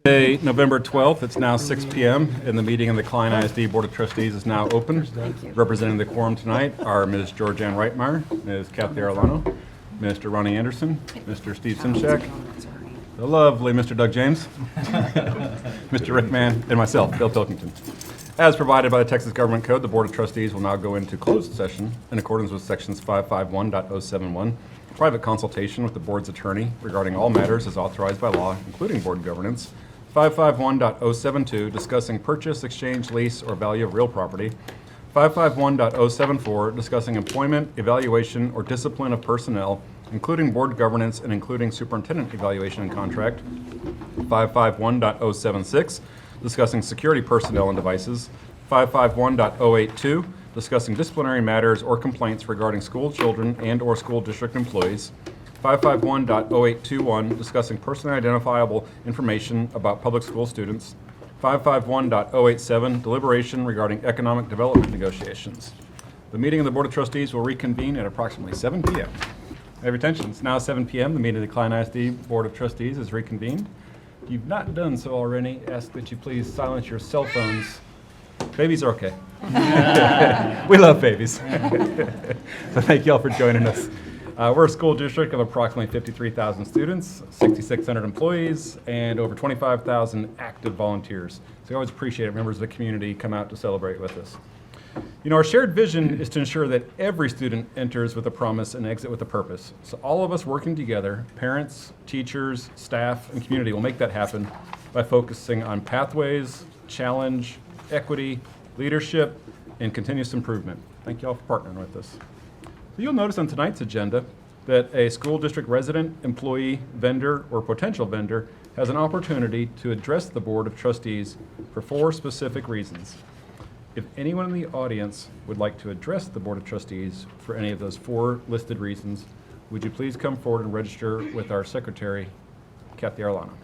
Monday, November 12th. It's now 6 p.m. and the meeting of the Klein ISD Board of Trustees is now open. Representing the quorum tonight are Ms. Georgianne Reitmeyer, Ms. Kathy Arellano, Mr. Ronnie Anderson, Mr. Steve Simchak, the lovely Mr. Doug James, Mr. Rick Mann, and myself, Bill Pilkington. As provided by the Texas Government Code, the Board of Trustees will now go into closed session in accordance with sections 551.071, private consultation with the board's attorney regarding all matters as authorized by law, including board governance, 551.072, discussing purchase, exchange, lease, or value of real property, 551.074, discussing employment, evaluation, or discipline of personnel, including board governance and including superintendent evaluation and contract, 551.076, discussing security personnel and devices, 551.082, discussing disciplinary matters or complaints regarding school children and or school district employees, 551.0821, discussing personally identifiable information about public school students, 551.087, deliberation regarding economic development negotiations. The meeting of the Board of Trustees will reconvene at approximately 7 p.m. I have your attention. It's now 7 p.m. The meeting of the Klein ISD Board of Trustees is reconvened. If you've not done so already, ask that you please silence your cell phones. Babies are okay. We love babies. So thank you all for joining us. We're a school district of approximately 53,000 students, 6,600 employees, and over 25,000 active volunteers. So we always appreciate it. Members of the community come out to celebrate with us. You know, our shared vision is to ensure that every student enters with a promise and exit with a purpose. So all of us working together, parents, teachers, staff, and community, will make that happen by focusing on pathways, challenge, equity, leadership, and continuous improvement. Thank you all for partnering with us. So you'll notice on tonight's agenda that a school district resident, employee, vendor, or potential vendor has an opportunity to address the Board of Trustees for 4 specific reasons. If anyone in the audience would like to address the Board of Trustees for any of those 4 listed reasons, would you please come forward and register with our secretary, Kathy Arellano.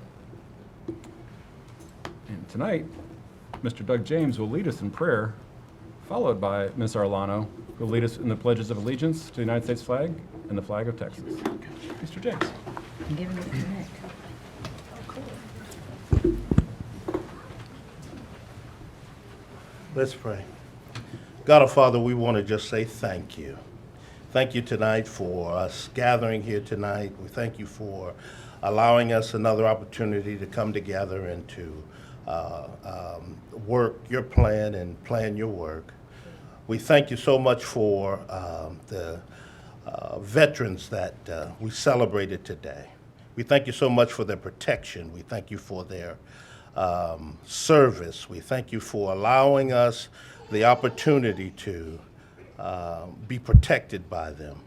And tonight, Mr. Doug James will lead us in prayer, followed by Ms. Arellano, who will lead us in the pledges of allegiance to the United States flag and the flag of Texas. Mr. James. I'm giving it to Nick. Let's pray. God our Father, we want to just say thank you. Thank you tonight for us gathering here tonight. We thank you for allowing us another opportunity to come together and to work your plan and plan your work. We thank you so much for the veterans that we celebrated today. We thank you so much for their protection. We thank you for their service. We thank you for allowing us the opportunity to be protected by them.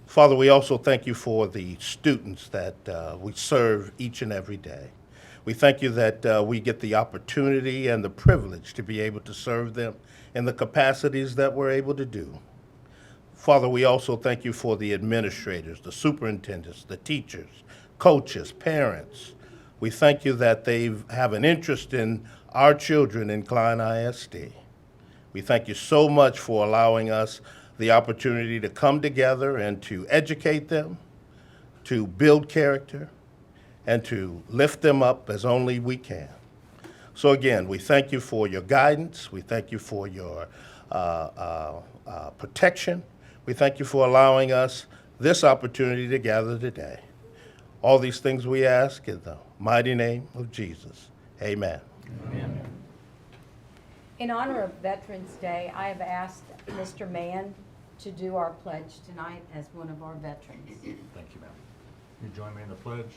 Father, we also thank you for the students that we serve each and every day. We thank you that we get the opportunity and the privilege to be able to serve them in the capacities that we're able to do. Father, we also thank you for the administrators, the superintendents, the teachers, coaches, parents. We thank you that they have an interest in our children in Klein ISD. We thank you so much for allowing us the opportunity to come together and to educate them, to build character, and to lift them up as only we can. So again, we thank you for your guidance. We thank you for your protection. We thank you for allowing us this opportunity to gather today. All these things we ask in the mighty name of Jesus. Amen. Amen. In honor of Veterans Day, I have asked Mr. Mann to do our pledge tonight as one of our veterans. Thank you, ma'am. You join me in the pledge.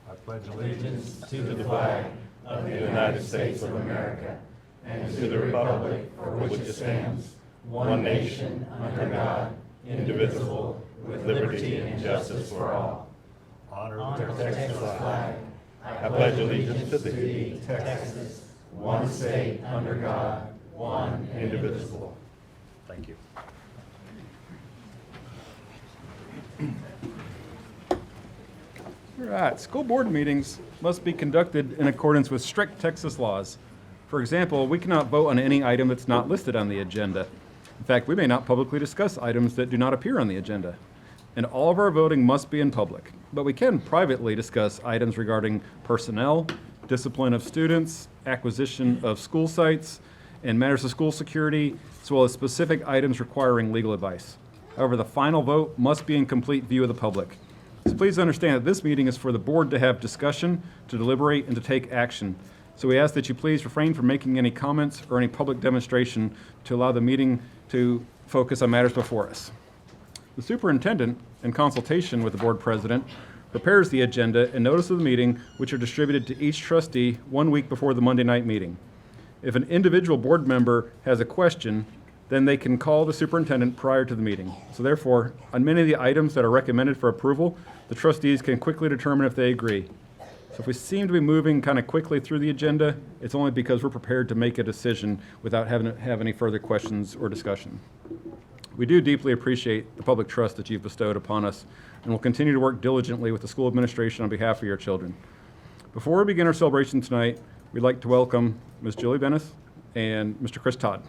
I pledge allegiance to the flag of the United States of America and to the republic for which it stands, one nation, under God, indivisible, with liberty and justice for all. Honor the Texas flag. I pledge allegiance to thee, Texas, one state, under God, one indivisible. Thank you. All right, school board meetings must be conducted in accordance with strict Texas laws. For example, we cannot vote on any item that's not listed on the agenda. In fact, we may not publicly discuss items that do not appear on the agenda. And all of our voting must be in public. But we can privately discuss items regarding personnel, discipline of students, acquisition of school sites, and matters of school security, as well as specific items requiring legal advice. However, the final vote must be in complete view of the public. So please understand that this meeting is for the board to have discussion, to deliberate, and to take action. So we ask that you please refrain from making any comments or any public demonstration to allow the meeting to focus on matters before us. The superintendent, in consultation with the board president, prepares the agenda and notice of the meeting, which are distributed to each trustee 1 week before the Monday night meeting. If an individual board member has a question, then they can call the superintendent prior to the meeting. So therefore, on many of the items that are recommended for approval, the trustees can quickly determine if they agree. So if we seem to be moving kind of quickly through the agenda, it's only because we're prepared to make a decision without having to have any further questions or discussion. We do deeply appreciate the public trust that you've bestowed upon us, and will continue to work diligently with the school administration on behalf of your children. Before we begin our celebration tonight, we'd like to welcome Ms. Julie Bennis and Mr. Chris Todd.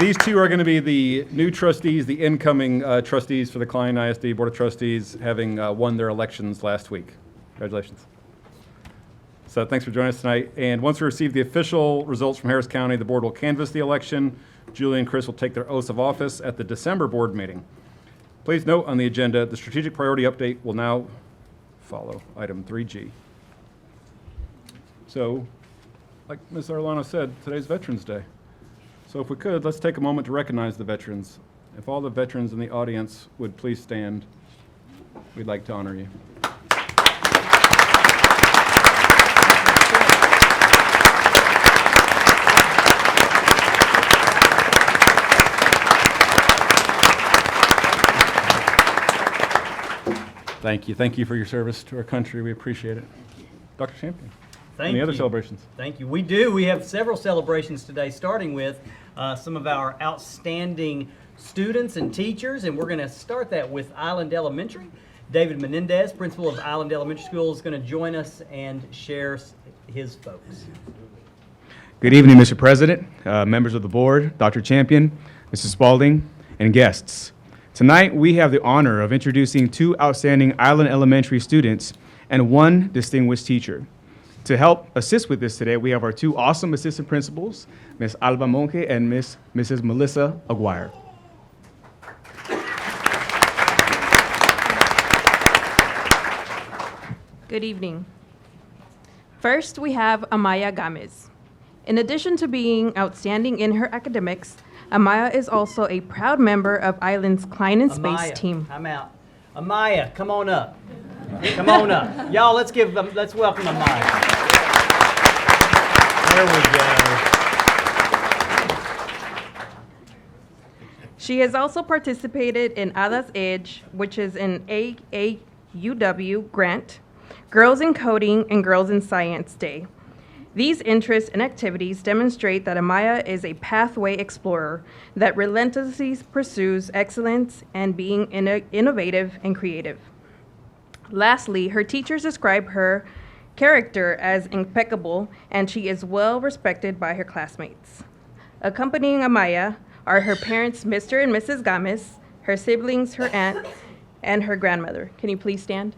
These two are going to be the new trustees, the incoming trustees for the Klein ISD Board of Trustees, having won their elections last week. Congratulations. So thanks for joining us tonight. And once we receive the official results from Harris County, the board will canvass the election. Julie and Chris will take their oaths of office at the December board meeting. Please note on the agenda, the strategic priority update will now follow, item 3G. So, like Ms. Arlano said, today's Veterans Day. So if we could, let's take a moment to recognize the veterans. If all the veterans in the audience would please stand, we'd like to honor you. Thank you. Thank you for your service to our country. We appreciate it. Dr. Champion, any other celebrations? Thank you. We do. We have several celebrations today, starting with some of our outstanding students and teachers, and we're going to start that with Island Elementary. David Menendez, principal of Island Elementary School, is going to join us and share his folks. Good evening, Mr. President, members of the board, Dr. Champion, Mrs. Spalding, and guests. Tonight, we have the honor of introducing 2 outstanding Island Elementary students and 1 distinguished teacher. To help assist with this today, we have our 2 awesome assistant principals, Ms. Alba Monke and Mrs. Melissa Aguirre. Good evening. First, we have Amaya Gomez. In addition to being outstanding in her academics, Amaya is also a proud member of Island's Klein and Space team. I'm out. Amaya, come on up. Come on up. Y'all, let's welcome Amaya. There we go. She has also participated in Ada's Edge, which is an AAUW grant, Girls in Coding, and Girls in Science Day. These interests and activities demonstrate that Amaya is a pathway explorer that relentlessly pursues excellence and being innovative and creative. Lastly, her teachers describe her character as impeccable, and she is well respected by her classmates. Accompanying Amaya are her parents, Mr. and Mrs. Gomez, her siblings, her aunt, and her grandmother. Can you please stand?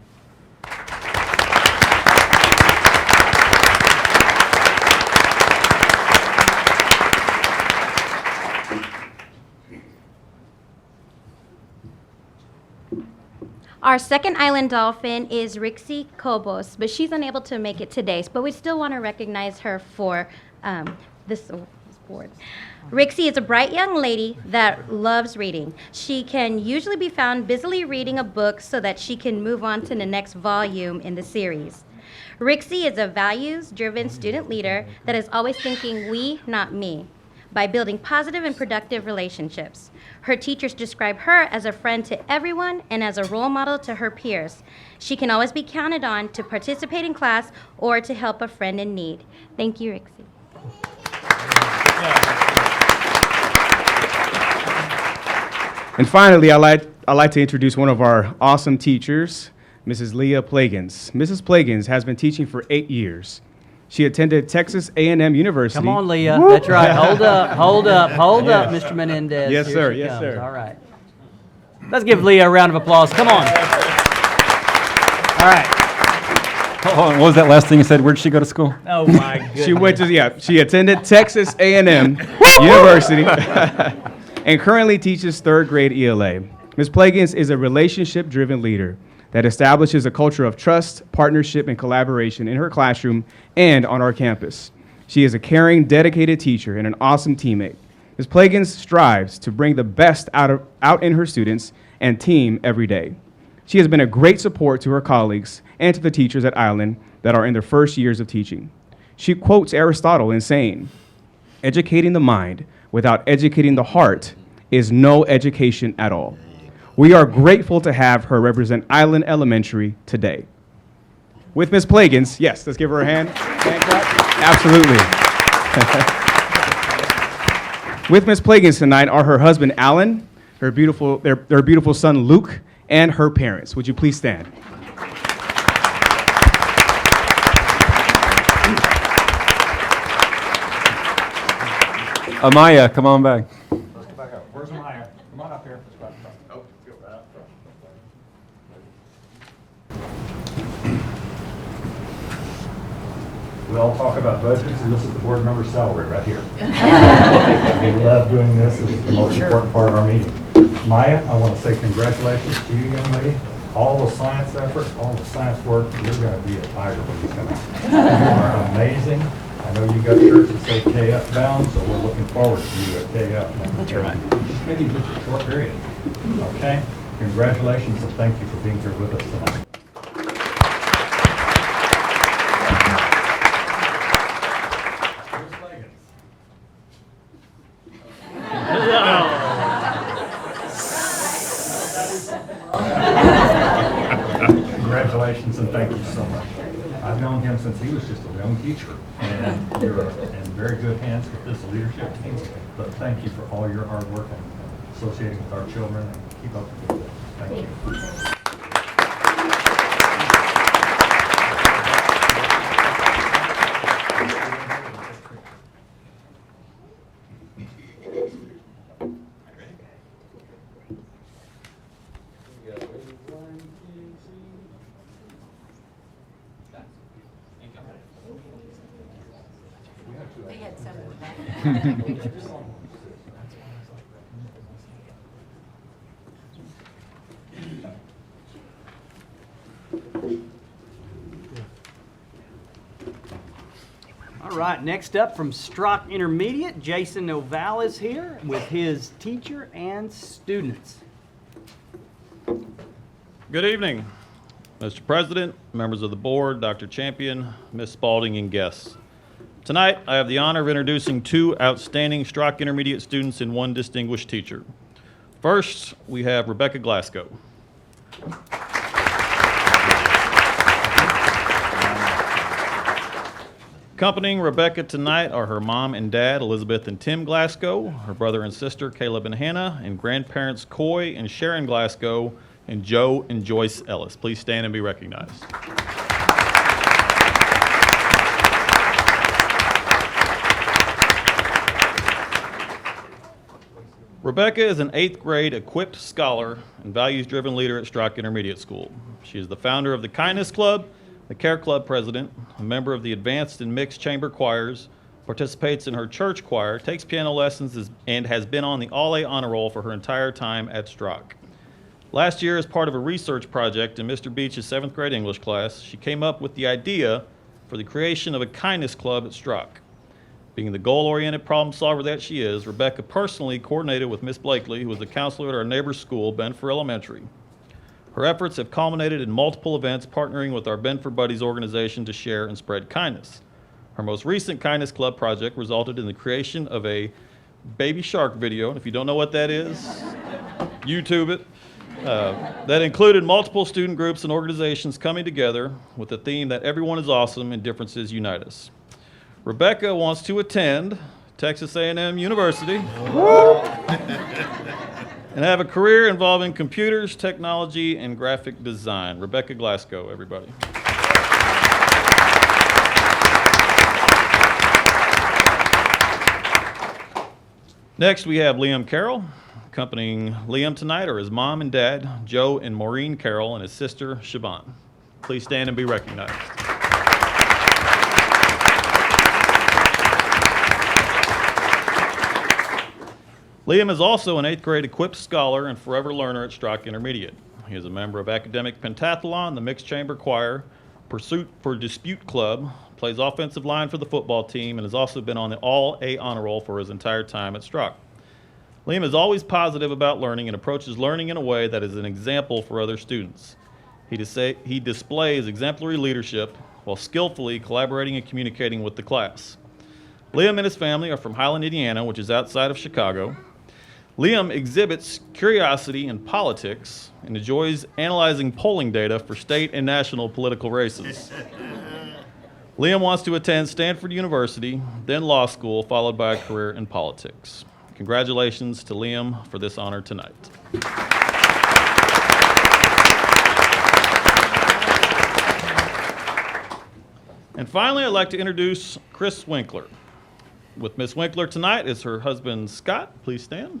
Our second island dolphin is Rixie Cobos, but she's unable to make it today, but we still want to recognize her for this award. Rixie is a bright young lady that loves reading. She can usually be found busily reading a book so that she can move on to the next volume in the series. Rixie is a values-driven student leader that is always thinking we, not me, by building positive and productive relationships. Her teachers describe her as a friend to everyone and as a role model to her peers. She can always be counted on to participate in class or to help a friend in need. Thank you, Rixie. And finally, I'd like to introduce one of our awesome teachers, Mrs. Leah Plagans. Mrs. Plagans has been teaching for 8 years. She attended Texas A&M University. Come on, Leah. Woo! That's right. Hold up, Mr. Menendez. Yes, Here sir. she Yes, comes. sir. All right. Let's give Leah a round of applause. Come on. All right. Hold on, what was that last thing you said? Where'd she go to school? Oh my goodness. She attended Texas A&M University and currently teaches third grade ELA. Ms. Plagans is a relationship-driven leader that establishes a culture of trust, partnership, and collaboration in her classroom and on our campus. She is a caring, dedicated teacher and an awesome teammate. Ms. Plagans strives to bring the best out in her students and team every day. She has been a great support to her colleagues and to the teachers at Island that are in their first years of teaching. She quotes Aristotle in saying, "Educating the mind without educating the heart is no education at all." We are grateful to have her represent Island Elementary today. With Ms. Plagans, yes, let's give her a hand. Hand clap. Absolutely. With Ms. Plagans tonight are her husband, Alan, their beautiful son, Luke, and her parents. Would you please stand? Amaya, come on back. Let's go back up. Where's Maya? Come on up here. Let's go back up. Oh, go right up front. We all talk about budgets, and this is the board member's salary right here. We love doing this. This is the most important part of our meeting. Maya, I want to say congratulations to you, young lady. All the science effort, all the science work, you're going to be a tiger when you come out. You are amazing. I know you got shirts that say KF bound, so we're looking forward to you at KF. That's right. Maybe just a short period. Okay? Congratulations and thank you for being here with us tonight. Congratulations and thank you so much. I've known him since he was just a young teacher, and you're in very good hands with this leadership team. But thank you for all your hard work and associating with our children, and keep up the good work. Thank you. All right, next up from Strock Intermediate, Jason Oval is here with his teacher and students. Good evening, Mr. President, members of the board, Dr. Champion, Ms. Spalding, and guests. Tonight, I have the honor of introducing two outstanding Strock Intermediate students and one distinguished teacher. First, we have Rebecca Glasgow. Accompanying Rebecca tonight are her mom and dad, Elizabeth and Tim Glasgow, her brother and sister, Caleb and Hannah, and grandparents, Coy and Sharon Glasgow, and Joe and Joyce Ellis. Please stand and be recognized. Rebecca is an 8th grade equipped scholar and values-driven leader at Strock Intermediate School. She is the founder of the Kindness Club, the Care Club president, a member of the Advanced and Mixed Chamber Choirs, participates in her church choir, takes piano lessons, and has been on the All-A Honor Roll for her entire time at Strock. Last year, as part of a research project in Mr. Beach's 7th grade English class, she came up with the idea for the creation of a Kindness Club at Strock. Being the goal-oriented problem solver that she is, Rebecca personally coordinated with Miss Blakely, who was the counselor at our neighbor's school, Benford Elementary. Her efforts have culminated in multiple events partnering with our Benford Buddies organization to share and spread kindness. Her most recent Kindness Club project resulted in the creation of a baby shark video, and if you don't know what that is, YouTube it. That included multiple student groups and organizations coming together with the theme that everyone is awesome and differences unite us. Rebecca wants to attend Texas A&M University and have a career involving computers, technology, and graphic design. Rebecca Glasgow, everybody. Next, we have Liam Carroll. Accompanying Liam tonight are his mom and dad, Joe and Maureen Carroll, and his sister, Siobhan. Please stand and be recognized. Liam is also an 8th grade equipped scholar and forever learner at Strock Intermediate. He is a member of academic pentathlon, the mixed chamber choir, Pursuit for Dispute Club, plays offensive line for the football team, and has also been on the All-A honor roll for his entire time at Strock. Liam is always positive about learning and approaches learning in a way that is an example for other students. He displays exemplary leadership while skillfully collaborating and communicating with the class. Liam and his family are from Highland, Indiana, which is outside of Chicago. Liam exhibits curiosity in politics and enjoys analyzing polling data for state and national political races. Liam wants to attend Stanford University, then law school, followed by a career in politics. Congratulations to Liam for this honor tonight. And finally, I'd like to introduce Chris Winkler. With Miss Winkler tonight is her husband, Scott. Please stand.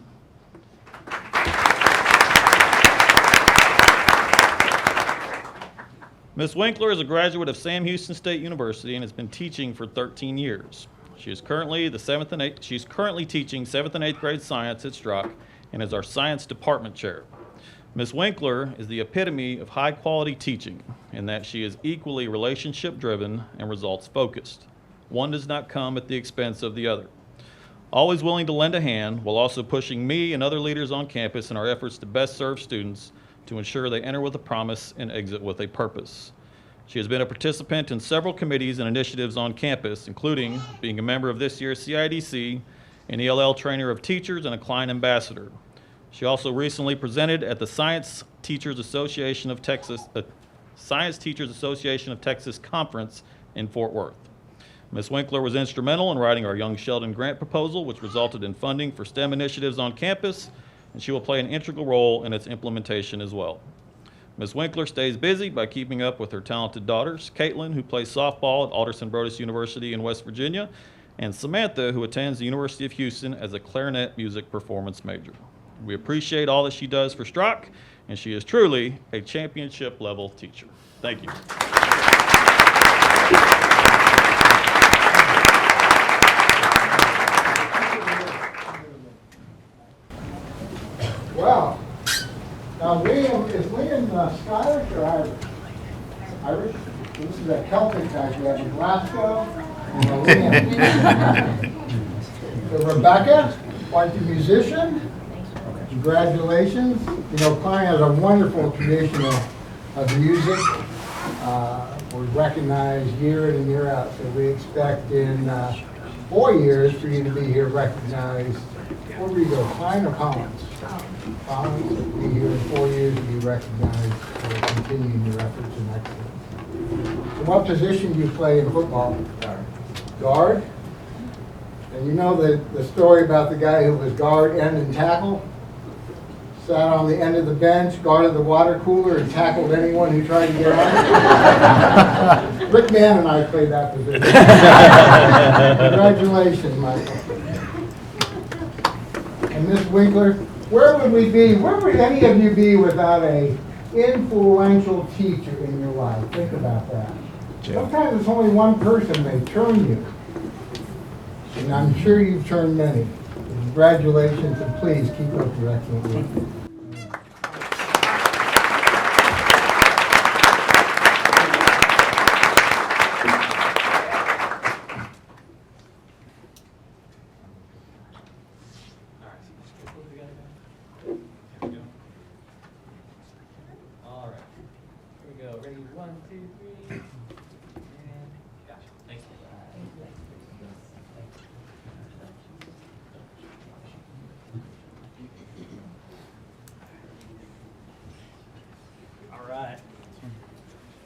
Ms. Winkler is a graduate of Sam Houston State University and has been teaching for 13 years. She is currently teaching 7th and 8th grade science at Strock and is our science department chair. Ms. Winkler is the epitome of high quality teaching in that she is equally relationship driven and results focused. One does not come at the expense of the other. Always willing to lend a hand while also pushing me and other leaders on campus in our efforts to best serve students to ensure they enter with a promise and exit with a purpose. She has been a participant in several committees and initiatives on campus, including being a member of this year's CIDC, an ELL trainer of teachers, and a Klein ambassador. She also recently presented at the Science Teachers Association of Texas Conference in Fort Worth. Ms. Winkler was instrumental in writing our Young Sheldon grant proposal, which resulted in funding for STEM initiatives on campus, and she will play an integral role in its implementation as well. Ms. Winkler stays busy by keeping up with her talented daughters, Caitlin, who plays softball at Alderson-Broaddus University in West Virginia, and Samantha, who attends the University of Houston as a clarinet music performance major. We appreciate all that she does for Strock, and she is truly a championship-level teacher. Thank you. Wow. Now, Liam, is Liam Scottish or Irish? Irish? This is a Celtic type. We have a Glasgow and a Liam. So Rebecca, quite the musician. Congratulations. You know, Klein has a wonderful tradition of music. We recognize year in and year out. So we expect in 4 years for you to be here recognized. Where do you go, Klein or Collins? Collins will be here in 4 years to be recognized for continuing your efforts and excellence. So what position do you play in football? Guard. And you know the story about the guy who was guard, end, and tackle? Sat on the end of the bench, guarded the water cooler, and tackled anyone who tried to get on. Rick Mann and I played that position. Congratulations, Michael. And Ms. Winkler, where would we be, where would any of you be without a influential teacher in your life? Think about that. Sometimes it's only one person, they turn you. And I'm sure you've turned many. Congratulations, and please keep up your excellent work.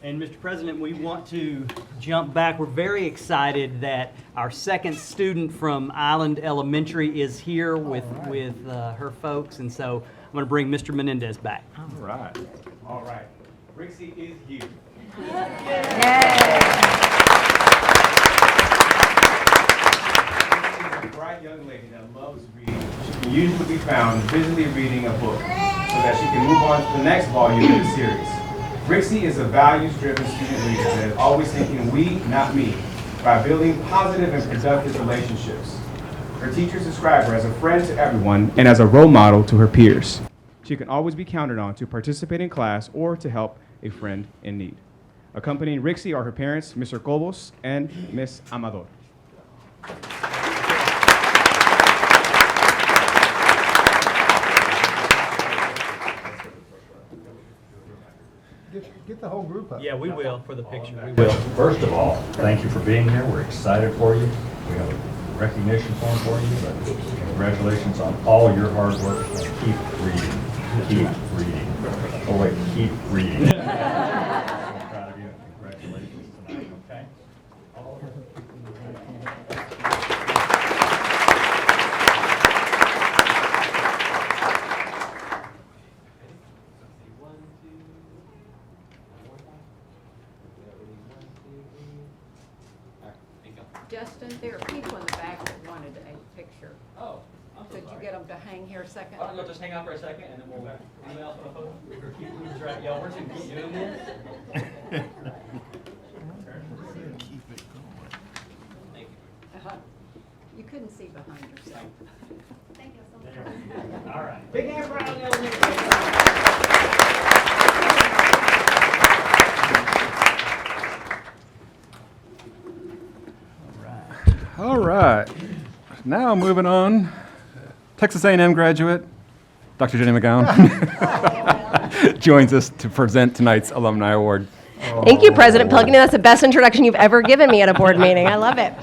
And Mr. President, we want to jump back. We're very excited that our second student from Island Elementary is here with her folks, and so I'm going to bring Mr. Menendez back. All right. All right. Rixie is here. She's a bright young lady that loves reading. she can usually be found busily reading a book so that she can move on to the next volume in the series. Rixie is a values-driven student leader that is always thinking we, not me, by building positive and productive relationships. Her teachers describe her as a friend to everyone and as a role model to her peers. She can always be counted on to participate in class or to help a friend in need. Accompanying Rixie are her parents, Mr. Cobos and Ms. Amador. Get the whole group up. Yeah, we will for the picture. We Well, will. first of all, thank you for being here. We're excited for you. We have a recognition form for you, but congratulations on all your hard work. And keep reading. Keep reading. Oh wait, keep reading. So proud of you and congratulations tonight, okay? Justin, there are people in the back that wanted a picture. Oh, I'm so Could you sorry. get them to hang here a second? You'll just hang out for a second and then we'll, anyone else want to photo? That's right. Y'all, we're just gonna keep doing this. Thank you. You couldn't see behind yourself. All right. Big hand for Island Elementary. All right. Now moving on, Texas A&M graduate, Dr. Jenny McGowan, joins us to present tonight's Alumni Award. Thank you, President Pilkington. That's the best introduction you've ever given me at a board meeting. I love it.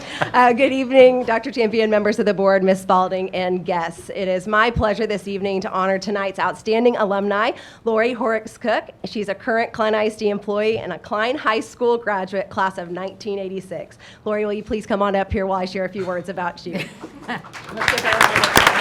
Good evening, Dr. Champion, members of the board, Ms. Spalding, and guests. It is my pleasure this evening to honor tonight's outstanding alumni, Lori Horrocks Cook. She's a current Klein ISD employee and a Klein High School graduate, class of 1986. Lori, will you please come on up here while I share a few words about you? Let's give her a round of applause.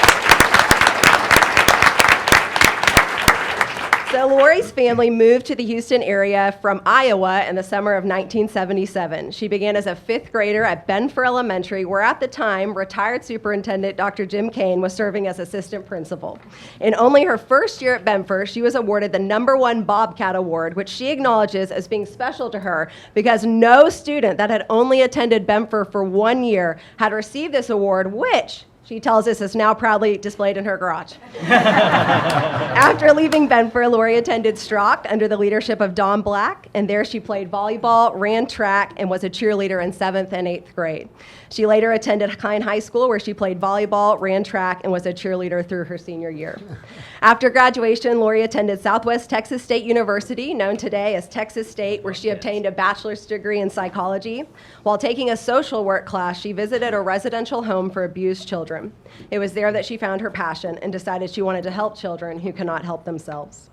So Lori's family moved to the Houston area from Iowa in the summer of 1977. She began as a fifth grader at Benfer Elementary, where at the time, retired superintendent Dr. Jim Kane was serving as assistant principal. In only her first year at Benfer, she was awarded the #1 Bobcat Award, which she acknowledges as being special to her because no student that had only attended Benfer for 1 year had received this award, which she tells us is now proudly displayed in her garage. After leaving Benfer, Lori attended Strock under the leadership of Don Black, and there she played volleyball, ran track, and was a cheerleader in 7th and 8th grade. She later attended Klein High School, where she played volleyball, ran track, and was a cheerleader through her senior year. After graduation, Lori attended Southwest Texas State University, known today as Texas State, where she obtained a bachelor's degree in psychology. While taking a social work class, she visited a residential home for abused children. It was there that she found her passion and decided she wanted to help children who cannot help themselves.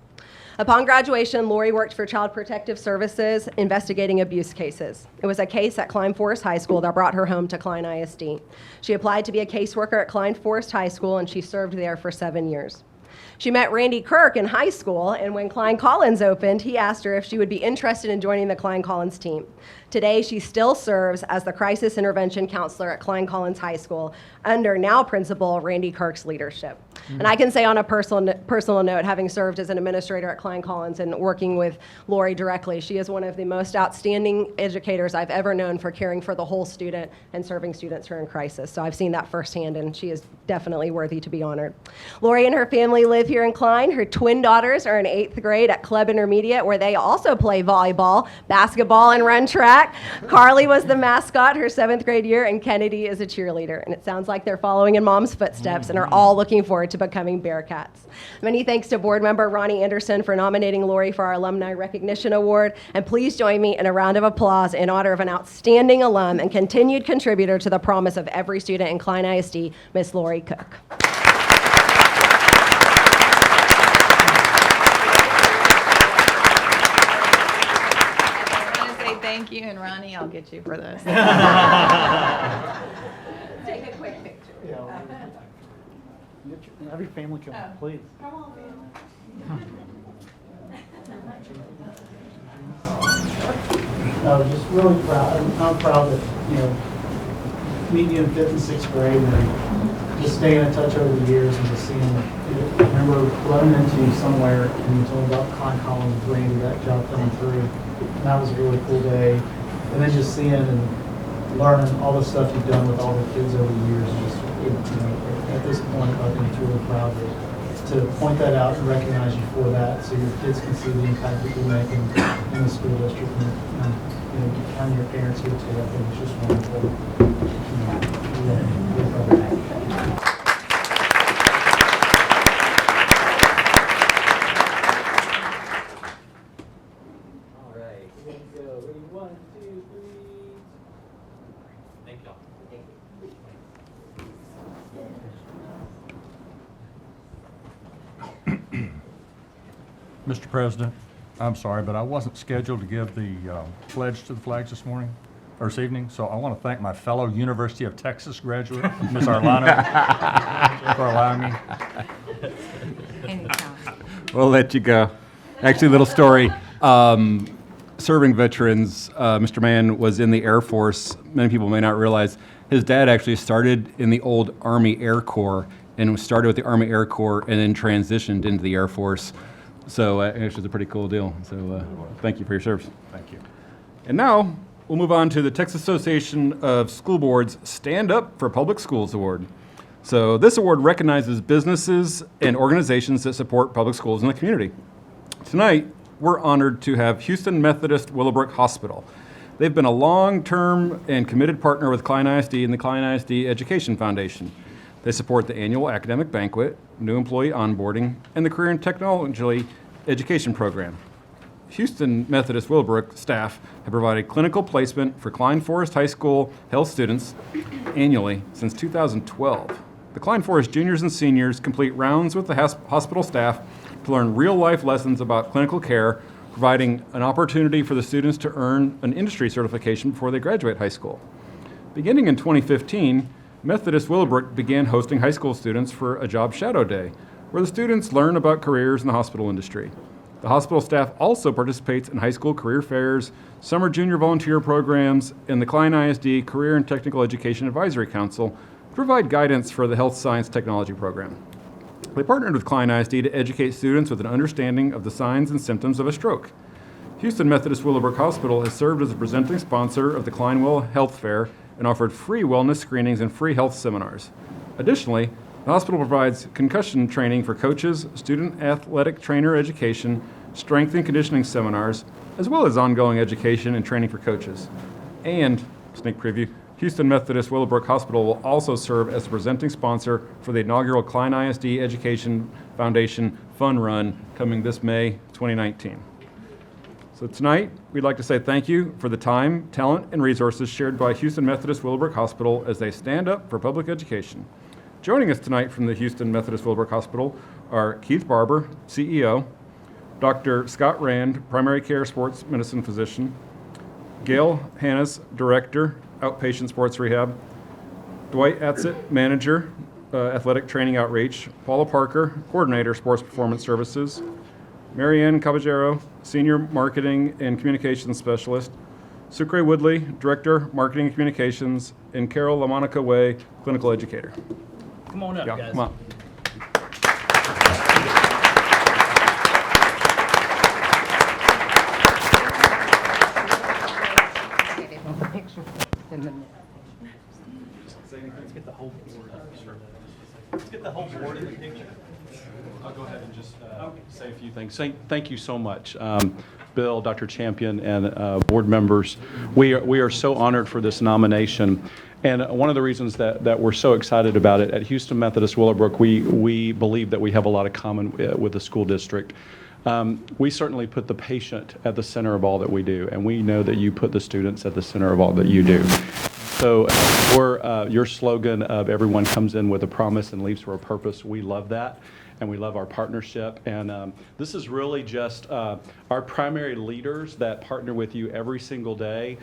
Upon graduation, Lori worked for Child Protective Services investigating abuse cases. It was a case at Klein Forest High School that brought her home to Klein ISD. She applied to be a caseworker at Klein Forest High School, and she served there for 7 years. She met Randy Kirk in high school, and when Klein Collins opened, he asked her if she would be interested in joining the Klein Collins team. Today, she still serves as the crisis intervention counselor at Klein Collins High School under now principal Randy Kirk's leadership. And I can say on a personal note, having served as an administrator at Klein Collins and working with Lori directly, she is one of the most outstanding educators I've ever known for caring for the whole student and serving students who are in crisis. So I've seen that firsthand, and she is definitely worthy to be honored. Lori and her family live here in Klein. Her twin daughters are in 8th grade at Club Intermediate, where they also play volleyball, basketball, and run track. Carly was the mascot her 7th grade year, and Kennedy is a cheerleader. And it sounds like they're following in mom's footsteps and are all looking forward to becoming Bearcats. Many thanks to board member Ronnie Anderson for nominating Lori for our Alumni Recognition Award. And please join me in a round of applause in honor of an outstanding alum and continued contributor to the promise of every student in Klein ISD, Miss Lori Cook. Thank you, and Ronnie, I'll get you for this. Take a quick picture. Have your family come, please. Come on, family. I was just really proud. I'm proud that, meeting you in 5th and 6th grade and just staying in touch over the years and just seeing, I remember running into you somewhere and you told me about Klein Collins, Randy, that job coming through. And that was a really cool day. And then just seeing and learning all the stuff you've done with all the kids over the years, just, at this point, I think it's really proud to point that out and recognize you for that, so your kids can see the impact that you're making in the school district, and having your parents here too. I think it's just wonderful. Really proud of that. All right, here we go. Ready, 1, 2, 3. Thank y'all. Mr. President, I'm sorry, but I wasn't scheduled to give the pledge to the flags this morning, or this evening, so I want to thank my fellow University of Texas graduate, Ms. Arlano, for allowing me. Anytime. We'll let you go. Actually, little story. Serving veterans, Mr. Mann was in the Air Force. Many people may not realize his dad actually started in the old Army Air Corps and was started with the Army Air Corps and then transitioned into the Air Force. So it was a pretty cool deal. So thank you for your service. Thank you. And now we'll move on to the Texas Association of School Boards Stand Up for Public Schools Award. So this award recognizes businesses and organizations that support public schools in the community. Tonight, we're honored to have Houston Methodist Willowbrook Hospital. They've been a long-term and committed partner with Klein ISD and the Klein ISD Education Foundation. They support the annual academic banquet, new employee onboarding, and the career and technology education program. Houston Methodist Willowbrook staff have provided clinical placement for Klein Forest High School health students annually since 2012. The Klein Forest juniors and seniors complete rounds with the hospital staff to learn real-life lessons about clinical care, providing an opportunity for the students to earn an industry certification before they graduate high school. Beginning in 2015, Methodist Willowbrook began hosting high school students for a job shadow day, where the students learn about careers in the hospital industry. The hospital staff also participates in high school career fairs, summer junior volunteer programs, and the Klein ISD Career and Technical Education Advisory Council to provide guidance for the Health Science Technology program. They partnered with Klein ISD to educate students with an understanding of the signs and symptoms of a stroke. Houston Methodist Willowbrook Hospital has served as a presenting sponsor of the Kleinwell Health Fair and offered free wellness screenings and free health seminars. Additionally, the hospital provides concussion training for coaches, student athletic trainer education, strength and conditioning seminars, as well as ongoing education and training for coaches. And, sneak preview, Houston Methodist Willowbrook Hospital will also serve as the presenting sponsor for the inaugural Klein ISD Education Foundation Fun Run coming this May 2019. So tonight, we'd like to say thank you for the time, talent, and resources shared by Houston Methodist Willowbrook Hospital as they stand up for public education. Joining us tonight from the Houston Methodist Willowbrook Hospital are Keith Barber, CEO, Dr. Scott Rand, Primary Care Sports Medicine Physician, Gail Hannes, Director, Outpatient Sports Rehab, Dwight Atzett, Manager, Athletic Training Outreach, Paula Parker, Coordinator, Sports Performance Services, Marianne Caballero, Senior Marketing and Communications Specialist, Sucre Woodley, Director, Marketing and Communications, and Carol LaMonica Way, Clinical Educator. Come on up, guys. Come on. Let's get the whole board. Let's get the whole board in the picture. I'll go ahead and just say a few things. Thank you so much, Bill, Dr. Champion, and board members. We are so honored for this nomination. And one of the reasons that we're so excited about it, at Houston Methodist Willowbrook, we believe that we have a lot of common with the school district. We certainly put the patient at the center of all that we do, and we know that you put the students at the center of all that you do. So your slogan of everyone comes in with a promise and leaves for a purpose, we love that, and we love our partnership. And this is really just our primary leaders that partner with you every single day,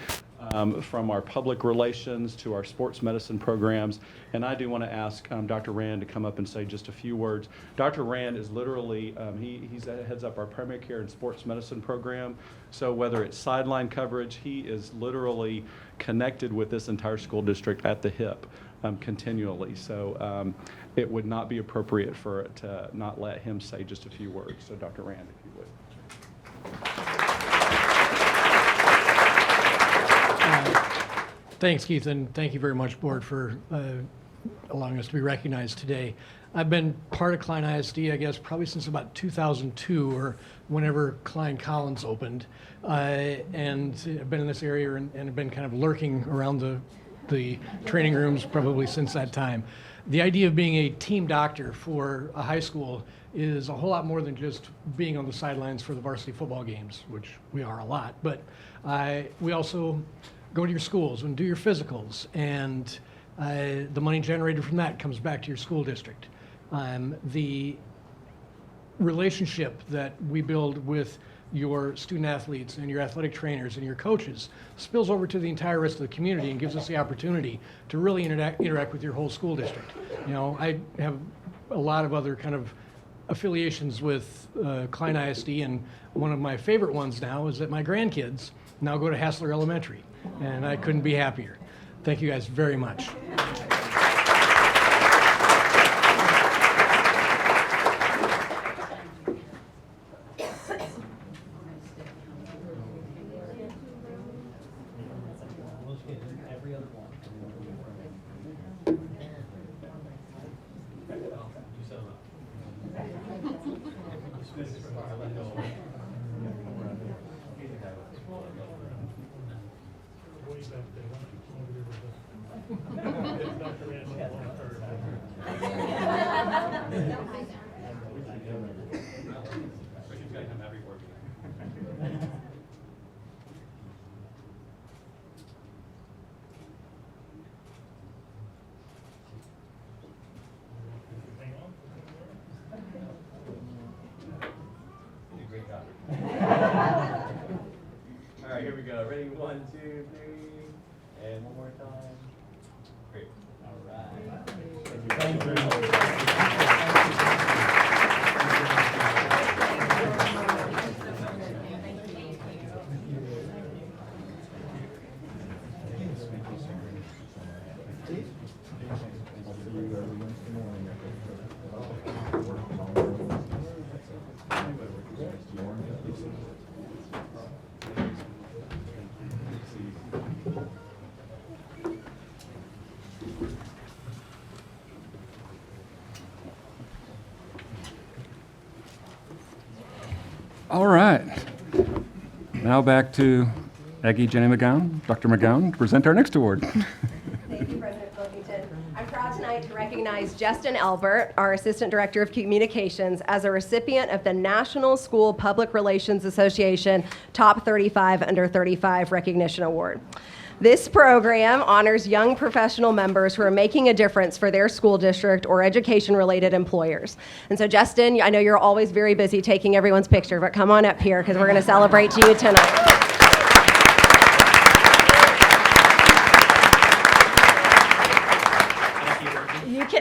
from our public relations to our sports medicine programs. And I do want to ask Dr. Rand to come up and say just a few words. Dr. Rand is literally, he heads up our primary care and sports medicine program. So whether it's sideline coverage, he is literally connected with this entire school district at the hip. continually. So it would not be appropriate for it to not let him say just a few words. So Dr. Rand, if you would. Thanks, Keith, and thank you very much, Board, for allowing us to be recognized today. I've been part of Klein ISD, I guess, probably since about 2002 or whenever Klein Collins opened. And I've been in this area and have been kind of lurking around the training rooms probably since that time. The idea of being a team doctor for a high school is a whole lot more than just being on the sidelines for the varsity football games, which we are a lot. But we also go to your schools and do your physicals, and the money generated from that comes back to your school district. The relationship that we build with your student athletes and your athletic trainers and your coaches spills over to the entire rest of the community and gives us the opportunity to really interact with your whole school district. You know, I have a lot of other kind of affiliations with Klein ISD, and one of my favorite ones now is that my grandkids now go to Hassler Elementary, and I couldn't be happier. Thank you guys very much. All right, here we go. Ready? 1, 2, 3, and one more time. Great. All right. Thank you. All right. Now back to Aggie Jenny McGowan, Dr. McGowan, to present our next award. Thank you, President Pilkington. I'm proud tonight to recognize Justin Elbert, our Assistant Director of Communications, as a recipient of the National School Public Relations Association Top 35 Under 35 Recognition Award. This program honors young professional members who are making a difference for their school district or education-related employers. And so, Justin, I know you're always very busy taking everyone's picture, but come on up here because we're going to celebrate you tonight.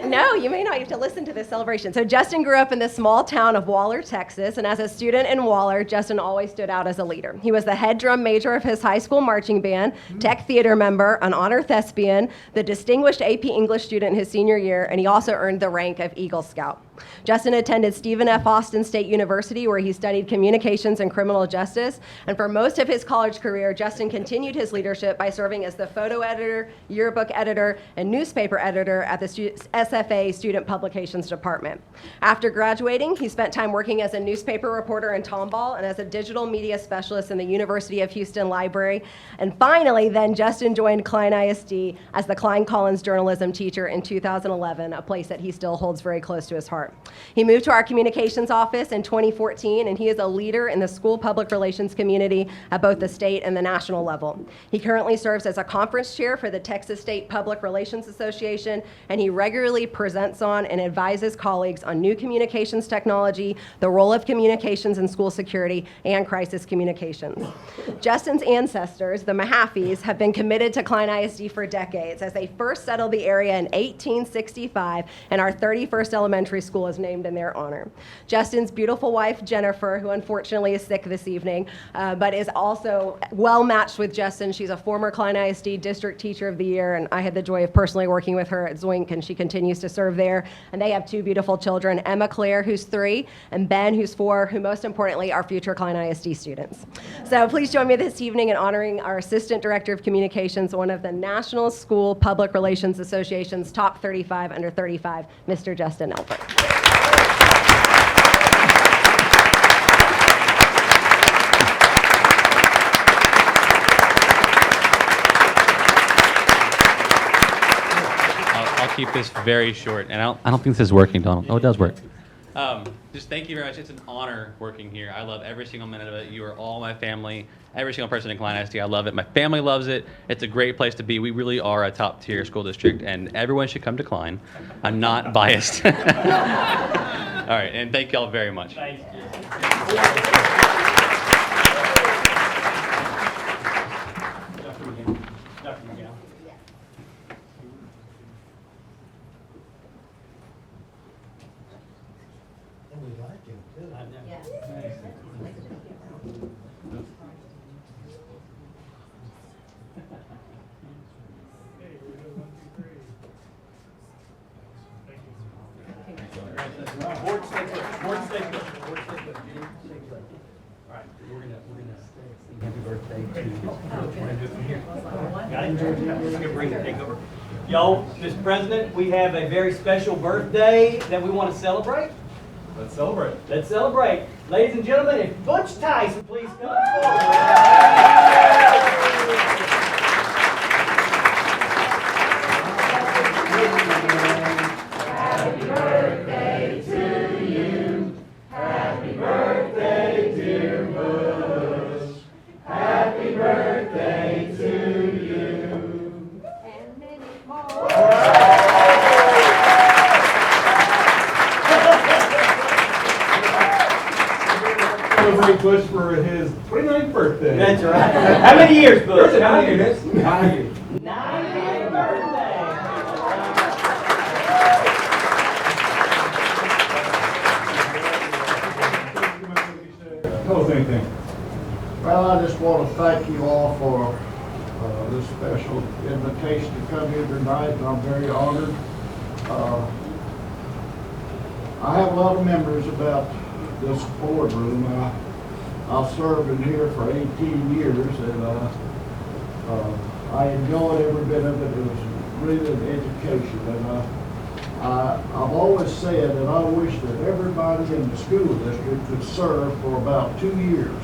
No, you may not have to listen to this celebration. So Justin grew up in the small town of Waller, Texas, and as a student in Waller, Justin always stood out as a leader. He was the head drum major of his high school marching band, tech theater member, an honor thespian, the distinguished AP English student his senior year, and he also earned the rank of Eagle Scout. Justin attended Stephen F. Austin State University, where he studied communications and criminal justice. And for most of his college career, Justin continued his leadership by serving as the photo editor, yearbook editor, and newspaper editor at the SFA Student Publications Department. After graduating, he spent time working as a newspaper reporter in Tomball and as a digital media specialist in the University of Houston Library. And finally, then Justin joined Klein ISD as the Klein Collins journalism teacher in 2011, a place that he still holds very close to his heart. He moved to our communications office in 2014, and he is a leader in the school public relations community at both the state and the national level. He currently serves as a conference chair for the Texas State Public Relations Association, and he regularly presents on and advises colleagues on new communications technology, the role of communications in school security, and crisis communications. Justin's ancestors, the Mahafis, have been committed to Klein ISD for decades as they first settled the area in 1865 in our 31st elementary school school is named in their honor. Justin's beautiful wife, Jennifer, who unfortunately is sick this evening, but is also well matched with Justin. She's a former Klein ISD District Teacher of the Year, and I had the joy of personally working with her at Zoink, and she continues to serve there. And they have two beautiful children, Emma Claire, who's 3, and Ben, who's 4, who most importantly are future Klein ISD students. So please join me this evening in honoring our Assistant Director of Communications, one of the National School Public Relations Association's top 35 under 35, Mr. Justin Elbert. I'll keep this very short, and I don't think this is working, Donald. Oh, it does work. Just thank you very much. It's an honor working here. I love every single minute of it. You are all my family. Every single person in Klein ISD, I love it. My family loves it. It's a great place to be. We really are a top-tier school district, and everyone should come to Klein. I'm not biased. All right, and thank you all very much. Thank you. Yo, Mr. President, we have a very special birthday that we want to celebrate. Let's celebrate. Let's celebrate. Ladies and gentlemen, if Butch Tyson please come forward. Happy birthday to you. Happy birthday, dear Bush. Happy birthday to you. And many more. Celebrate Bush for his 29th birthday. That's right. How many years, Butch? How many years? 9 years. 9-year birthday. Tell us anything. Well, I just want to thank you all for this special invitation to come here tonight, and I'm very honored. I have a lot of memories about this boardroom. I've served in here for 18 years, and I enjoyed every bit of it. It was really an education, and I've always said that I wish that everybody in the school district could serve for about 2 years,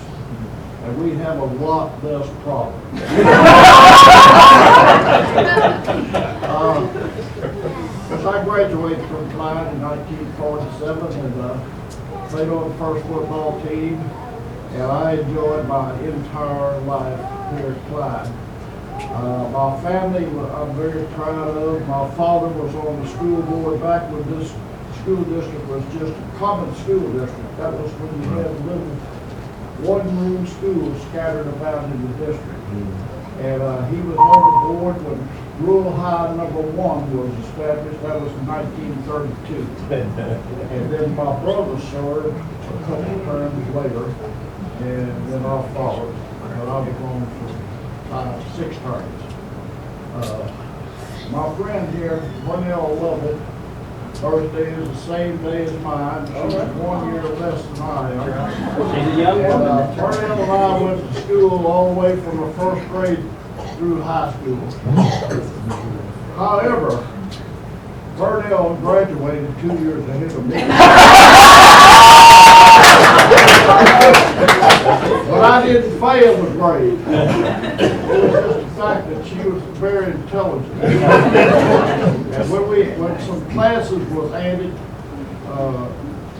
and we'd have a lot less problems. Because I graduated from Klein in 1947 and played on the first football team, and I enjoyed my entire life here at Klein. My family, I'm very proud of. My father was on the school board back when this school district was just a common school district. That was when you had little one-room schools scattered about in the district. And he was on the board when Rural High number 1 was established. That was in 1932. And then my brother served a couple of terms later, and then I followed. But I was on for 6 terms. My friend here, Cornell Lovett, birthday is the same day as mine. She's 1 year less than I am. She's a young woman. Cornell and I went to school all the way from the first grade through high school. However, Cornell graduated 2 years ahead of me. But I didn't fail the grade. It was just the fact that she was very intelligent. And when some classes was added,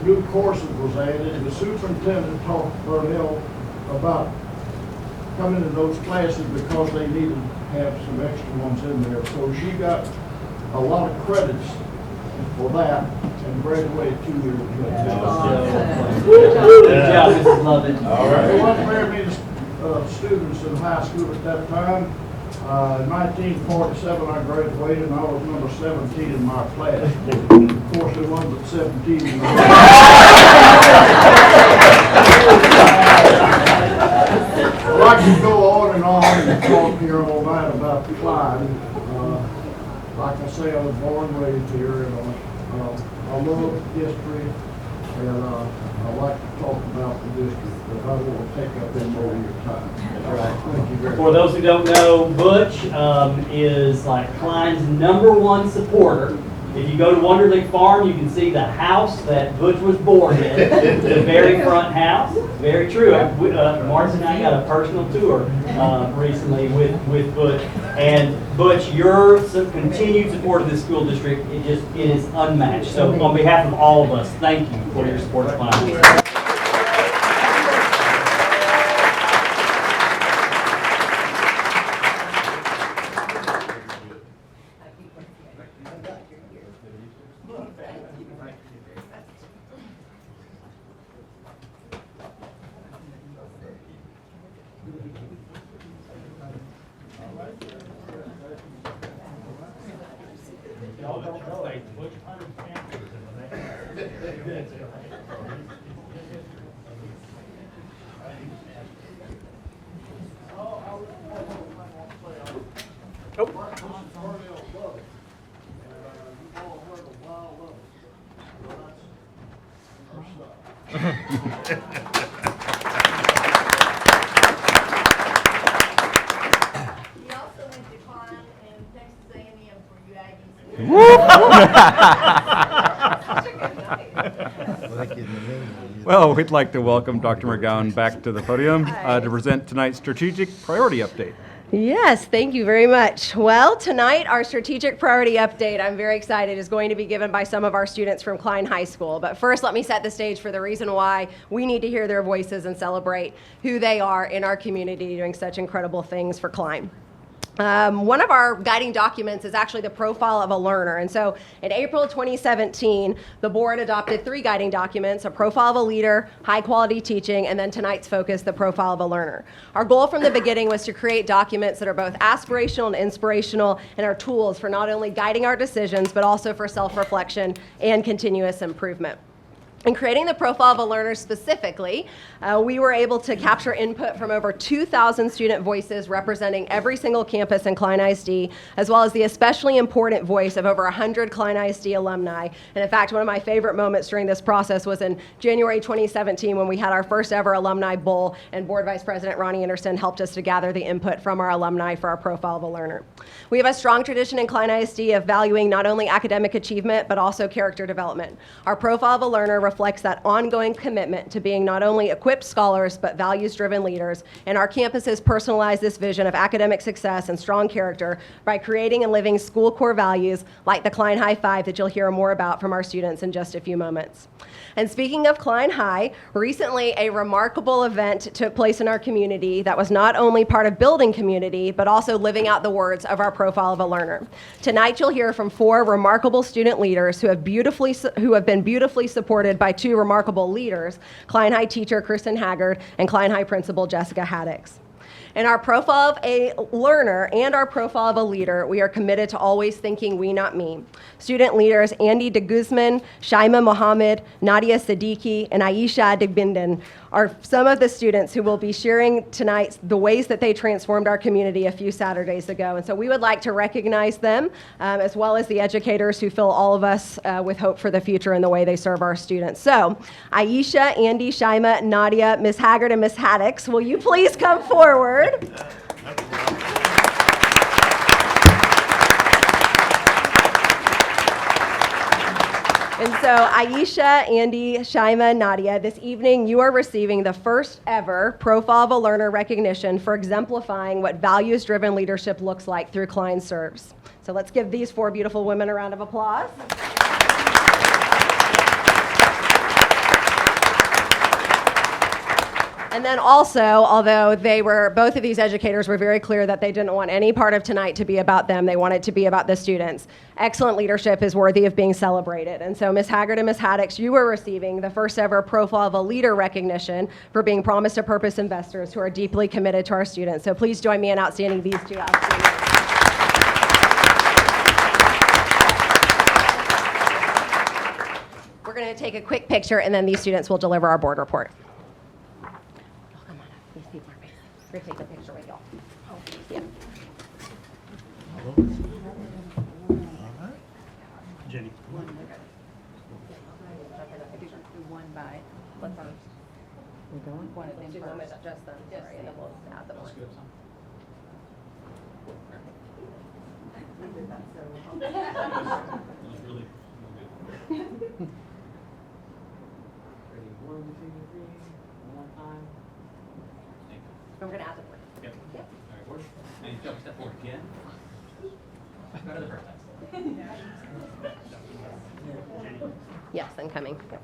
new courses was added, the superintendent talked to Burnell about coming to those classes because they needed to have some extra ones in there. So she got a lot of credits for that and graduated 2 years ago. Good job, Mrs. Lovett. There wasn't very many students in high school at that time, In 1947, I graduated, and I was number 17 in my class. Of course, there wasn't but 17 in my Well, I could go on and talk here all night about Klein. Like I say, I was born and raised here, and I love history, and I like to talk about the district, but I don't want to take up any more of your time. Thank you very much. For those who don't know, Butch is like Klein's #1 supporter. If you go to Wonderlick Farm, you can see the house that Butch was born in, the very front house. Very true. Martin and I got a personal tour recently with Butch. And Butch, your continued support of this school district, it is unmatched. So on behalf of all of us, thank you for your support of Klein. Well, we'd like to welcome Dr. McGowan back to the podium to present tonight's strategic priority update. Yes, thank you very much. Well, tonight our strategic priority update, I'm very excited, is going to be given by some of our students from Klein High School. But first, let me set the stage for the reason why we need to hear their voices and celebrate who they are in our community doing such incredible things for Klein. One of our guiding documents is actually the profile of a learner. And so in April 2017, the board adopted 3 guiding documents: a profile of a leader, high quality teaching, and then tonight's focus, the profile of a learner. Our goal from the beginning was to create documents that are both aspirational and inspirational and are tools for not only guiding our decisions, but also for self-reflection and continuous improvement. In creating the profile of a learner specifically, we were able to capture input from over 2,000 student voices representing every single campus in Klein ISD, as well as the especially important voice of over 100 Klein ISD alumni. And in fact, one of my favorite moments during this process was in January 2017 when we had our first ever alumni bowl, and Board Vice President Ronnie Anderson helped us to gather the input from our alumni for our profile of a learner. We have a strong tradition in Klein ISD of valuing not only academic achievement, but also character development. Our profile of a learner reflects that ongoing commitment to being not only equipped scholars, but values-driven leaders. And our campuses personalize this vision of academic success and strong character by creating and living school core values like the Klein High Five that you'll hear more about from our students in just a few moments. And speaking of Klein High, recently a remarkable event took place in our community that was not only part of building community, but also living out the words of our profile of a learner. Tonight you'll hear from 4 remarkable student leaders who have been beautifully supported by 2 remarkable leaders, Klein High teacher Kristen Haggard and Klein High principal Jessica Haddix. In our profile of a learner and our profile of a leader, we are committed to always thinking we, not me. Student leaders Andy de Guzman, Shaima Mohammed, Nadia Siddiqui, and Aisha Degbinden are some of the students who will be sharing tonight the ways that they transformed our community a few Saturdays ago. And so we would like to recognize them, as well as the educators who fill all of us with hope for the future in the way they serve our students. So Aisha, Andy, Shaima, Nadia, Ms. Haggard, and Ms. Haddix, will you please come forward? And so Aisha, Andy, Shaima, Nadia, this evening you are receiving the first ever Profile of a Learner recognition for exemplifying what values-driven leadership looks like through Klein Serves. So let's give these 4 beautiful women a round of applause. And then also, although both of these educators were very clear that they didn't want any part of tonight to be about them, they want it to be about the students. Excellent leadership is worthy of being celebrated. And so Ms. Haggard and Ms. Haddix, you were receiving the first ever Profile of a Leader recognition for being Promise to Purpose investors who are deeply committed to our students. So please join me in outstanding these two outstanding. We're going to take a quick picture and then these students will deliver our board report. We're going to take a picture with y'all. Yeah. Jenny. One by, what first? We're going? One of them first. Just them, sorry, and then we'll add the one. We're going to add the board. Yep. All right, board. And you jump step forward again. Go to the first time. Yes, I'm coming. Yep.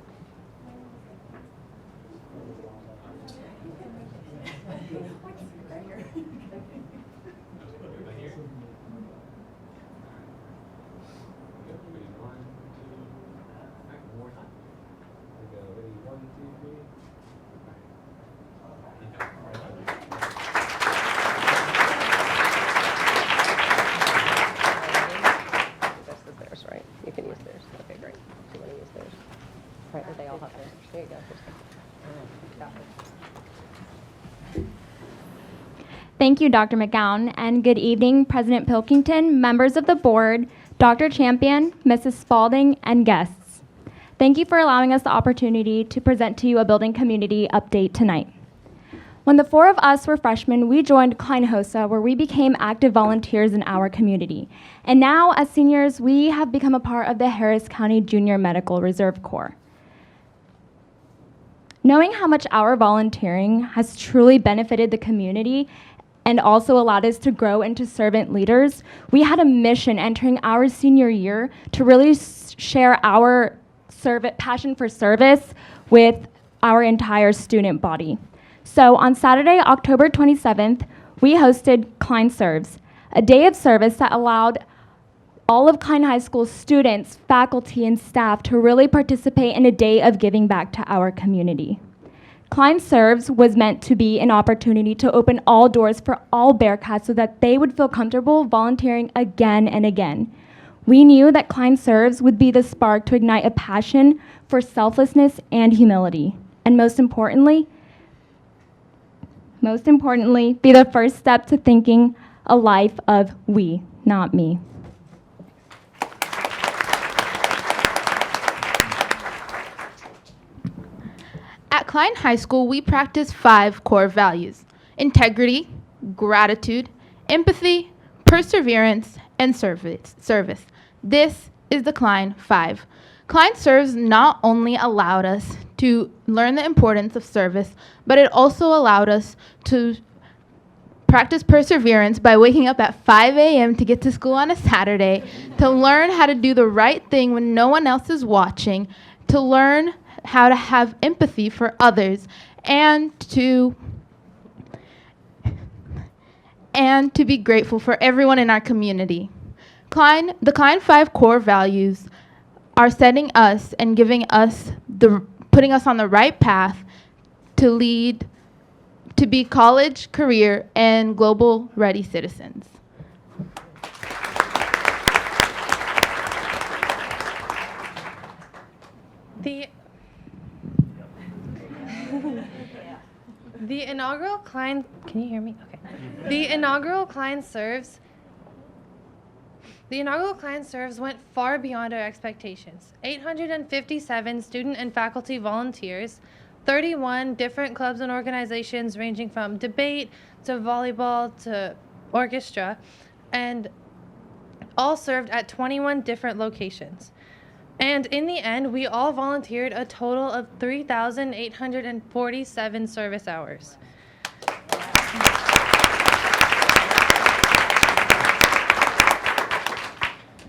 This is theirs, right? You can use theirs. Okay, great. So you want to use theirs? Right, or they all have theirs. There you go. Got it. Thank you, Dr. McGowan, and good evening, President Pilkington, members of the board, Dr. Champion, Mrs. Spalding, and guests. Thank you for allowing us the opportunity to present to you a building community update tonight. When the four of us were freshmen, we joined Klein HOSA, where we became active volunteers in our community. And now, as seniors, we have become a part of the Harris County Junior Medical Reserve Corps. Knowing how much our volunteering has truly benefited the community and also allowed us to grow into servant leaders, we had a mission entering our senior year to really share our passion for service with our entire student body. So on Saturday, October 27th, we hosted Klein Serves, a day of service that allowed all of Klein High School students, faculty, and staff to really participate in a day of giving back to our community. Klein Serves was meant to be an opportunity to open all doors for all Bearcats so that they would feel comfortable volunteering again and again. We knew that Klein Serves would be the spark to ignite a passion for selflessness and humility, and most importantly, be the first step to thinking a life of we, not me. At Klein High School, we practice 5 core values: integrity, gratitude, empathy, perseverance, and service. This is the Klein 5. Klein Serves not only allowed us to learn the importance of service, but it also allowed us to practice perseverance by waking up at 5 a.m. to get to school on a Saturday, to learn how to do the right thing when no one else is watching, to learn how to have empathy for others, and to be grateful for everyone in our community. The Klein 5 core values are setting us and putting us on the right path to be college, career, and global ready citizens. The inaugural Klein, can you hear me? Okay. The inaugural Klein Serves went far beyond our expectations. 857 student and faculty volunteers, 31 different clubs and organizations ranging from debate to volleyball to orchestra, and all served at 21 different locations. And in the end, we all volunteered a total of 3,847 service hours.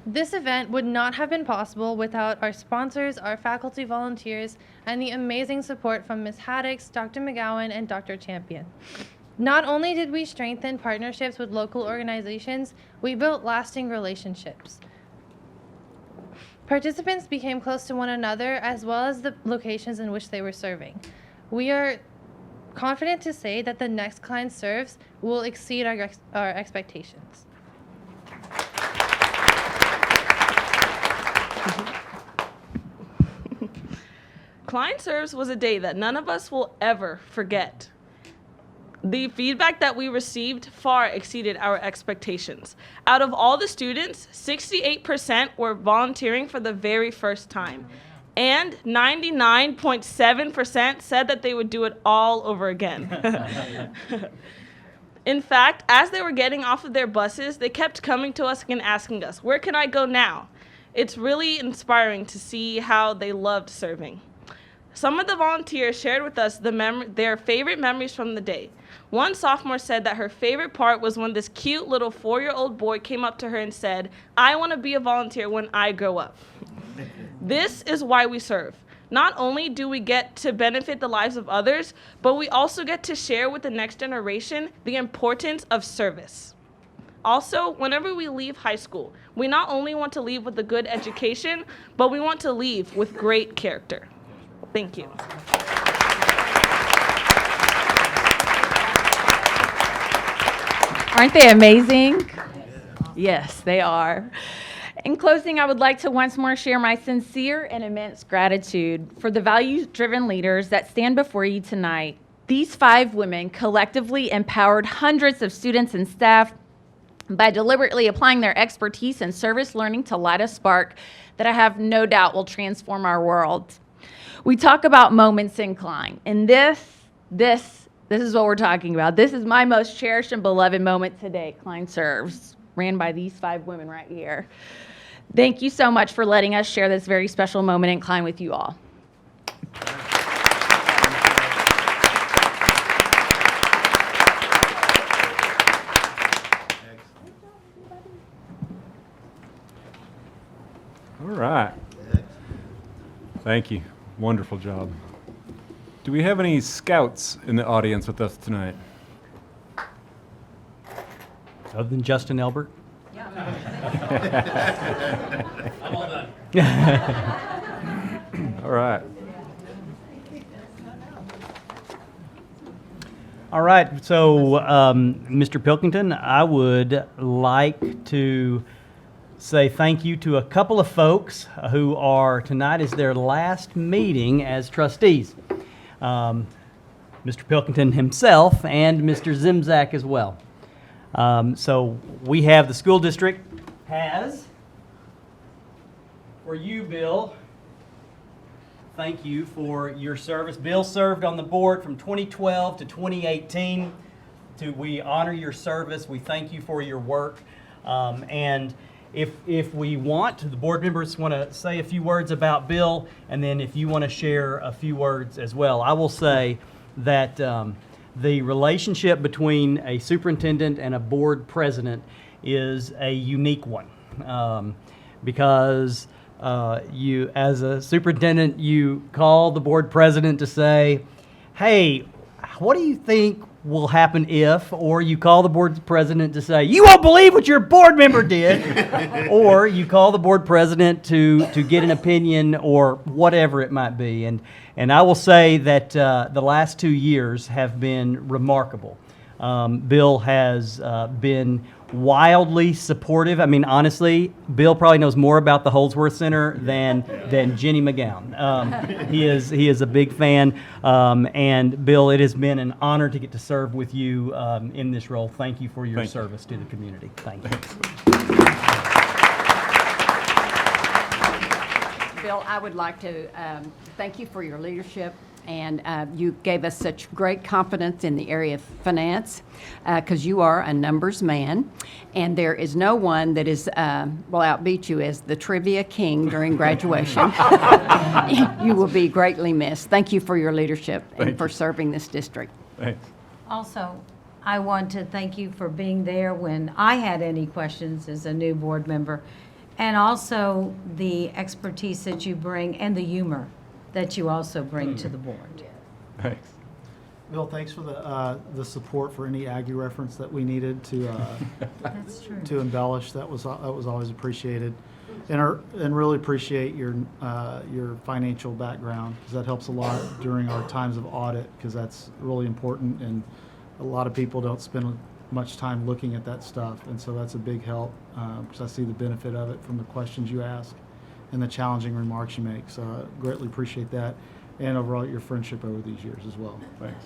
This event would not have been possible without our sponsors, our faculty volunteers, and the amazing support from Ms. Haddix, Dr. McGowan, and Dr. Champion. Not only did we strengthen partnerships with local organizations, we built lasting relationships. Participants became close to one another as well as the locations in which they were serving. We are confident to say that the next Klein serves will exceed our expectations. Klein Serves was a day that none of us will ever forget. The feedback that we received far exceeded our expectations. Out of all the students, 68% were volunteering for the very first time, and 99.7% said that they would do it all over again. In fact, as they were getting off of their buses, they kept coming to us and asking us, "Where can I go now?" It's really inspiring to see how they loved serving. Some of the volunteers shared with us their favorite memories from the day. One sophomore said that her favorite part was when this cute little 4-year-old boy came up to her and said, "I want to be a volunteer when I grow up." This is why we serve. Not only do we get to benefit the lives of others, but we also get to share with the next generation the importance of service. Also, whenever we leave high school, we not only want to leave with a good education, but we want to leave with great character. Thank you. Aren't they amazing? Yes, they are. In closing, I would like to once more share my sincere and immense gratitude for the values-driven leaders that stand before you tonight. These 5 women collectively empowered hundreds of students and staff by deliberately applying their expertise in service learning to light a spark that I have no doubt will transform our world. We talk about moments in Klein, and this is what we're talking about. This is my most cherished and beloved moment today, Klein Serves, ran by these 5 women right here. Thank you so much for letting us share this very special moment in Klein with you all. All right. Thank you. Wonderful job. Do we have any scouts in the audience with us tonight? Other than Justin Elbert? I'm all done. All right. All right, so Mr. Pilkington, I would like to say thank you to a couple of folks who are, tonight is their last meeting as trustees. Mr. Pilkington himself and Mr. Zimzak as well. So we have, the school district has, for you, Bill, thank you for your service. Bill served on the board from 2012 to 2018. We honor your service. We thank you for your work. And if we want, the board members want to say a few words about Bill, and then if you want to share a few words as well. I will say that the relationship between a superintendent and a board president is a unique one, because you, as a superintendent, you call the board president to say, "Hey, what do you think will happen if," or you call the board president to say, "You won't believe what your board member did," or you call the board president to get an opinion or whatever it might be. And I will say that the last 2 years have been remarkable. Bill has been wildly supportive. I mean, honestly, Bill probably knows more about the Holdsworth Center than Jenny McGowan. He is a big fan. And Bill, it has been an honor to get to serve with you in this role. Thank you for your service to the community. Thank you. Bill, I would like to thank you for your leadership, and you gave us such great confidence in the area of finance, because you are a numbers man, and there is no one that is will outbeat you as the trivia king during graduation. You will be greatly missed. Thank you for your leadership and for serving this district. Thanks. Also, I want to thank you for being there when I had any questions as a new board member. and also the expertise that you bring and the humor that you also bring to the board. Thanks. Bill, thanks for the support for any Aggie reference that we needed to That's true. to embellish. That was always appreciated, and really appreciate your financial background, because that helps a lot during our times of audit, because that's really important, and a lot of people don't spend much time looking at that stuff, and so that's a big help, because I see the benefit of it from the questions you ask and the challenging remarks you make. So I greatly appreciate that, and overall your friendship over these years as well. Thanks.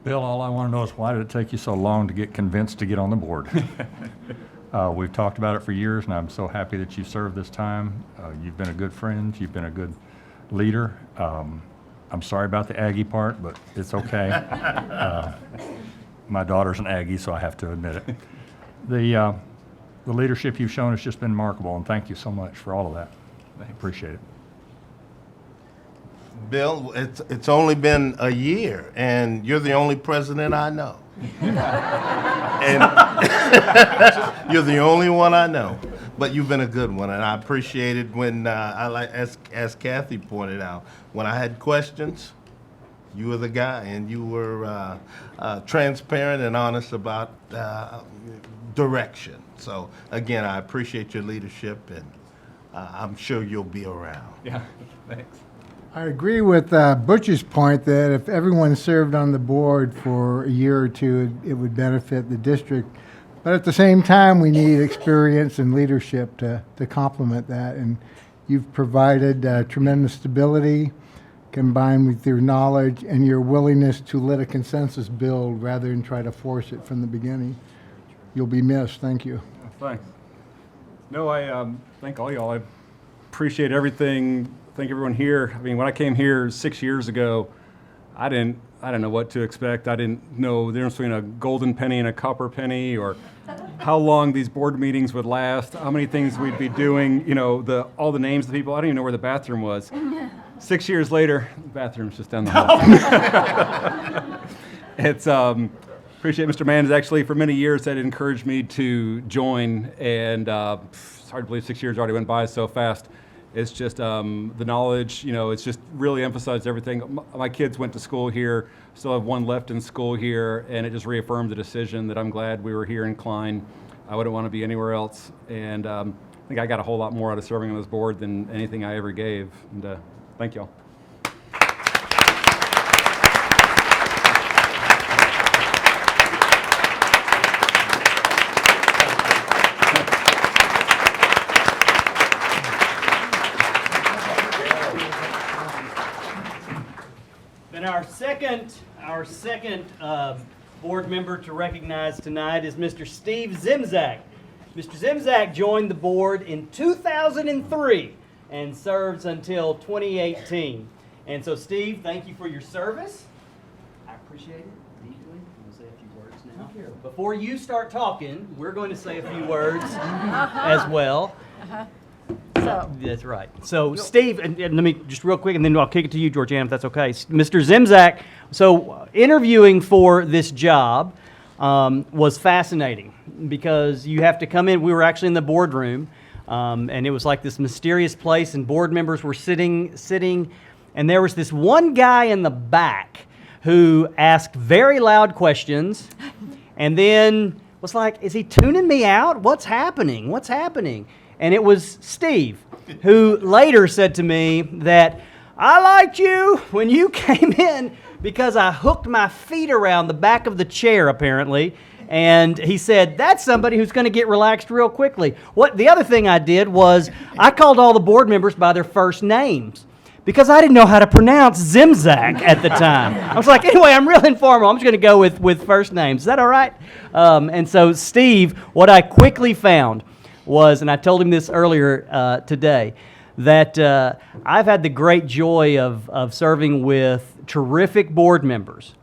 Bill, all I want to know is why did it take you so long to get convinced to get on the board? We've talked about it for years, and I'm so happy that you served this time. You've been a good friend. You've been a good leader. I'm sorry about the Aggie part, but it's okay. My daughter's an Aggie, so I have to admit it. The leadership you've shown has just been remarkable, and thank you so much for all of that. I appreciate it. Bill, it's only been a year, and you're the only president I know. And you're the only one I know, but you've been a good one, and I appreciated when as Kathy pointed out, when I had questions, you were the guy, and you were transparent and honest about direction. So again, I appreciate your leadership, and I'm sure you'll be around. Yeah, thanks. I agree with Butch's point that if everyone served on the board for a year or two, it would benefit the district. But at the same time, we need experience and leadership to complement that. And you've provided tremendous stability combined with your knowledge and your willingness to let a consensus build rather than try to force it from the beginning. You'll be missed. Thank you. Thanks. No, I thank all y'all. I appreciate everything. Thank everyone here. I mean, when I came here 6 years ago, I didn't know what to expect. I didn't know the difference between a golden penny and a copper penny, or how long these board meetings would last, how many things we'd be doing, you know, all the names of the people. I didn't even know where the bathroom was. 6 years later, the bathroom's just down the hall. It's appreciate Mr. Mann actually for many years that encouraged me to join, and it's hard to believe 6 years already went by so fast. It's just the knowledge, you know, it's just really emphasized everything. My kids went to school here, still have one left in school here, and it just reaffirmed the decision that I'm glad we were here in Klein. I wouldn't want to be anywhere else, and I think I got a whole lot more out of serving on this board than anything I ever gave, and thank y'all. And our second board member to recognize tonight is Mr. Steve Zimzak. Mr. Zimzak joined the board in 2003 and serves until 2018. And so, Steve, thank you for your service. I appreciate it deeply. I'm going to say a few words now. Before you start talking, we're going to say a few words as well. That's right. So, Steve, and let me just real quick, and then I'll kick it to you, Georgiana, if that's okay. Mr. Zimzak, so interviewing for this job was fascinating because you have to come in. We were actually in the boardroom, and it was like this mysterious place, and board members were sitting, and there was this one guy in the back who asked very loud questions, and then was like, is he tuning me out? What's happening? What's happening? And it was Steve, who later said to me that I liked you when you came in because I hooked my feet around the back of the chair, apparently. And he said, that's somebody who's going to get relaxed real quickly. The other thing I did was I called all the board members by their first names because I didn't know how to pronounce Zimzak at the time. I was like, anyway, I'm real informal. I'm just going to go with first names. Is that all right? And so, Steve, what I quickly found was, and I told him this earlier today, that I've had the great joy of serving with terrific board members.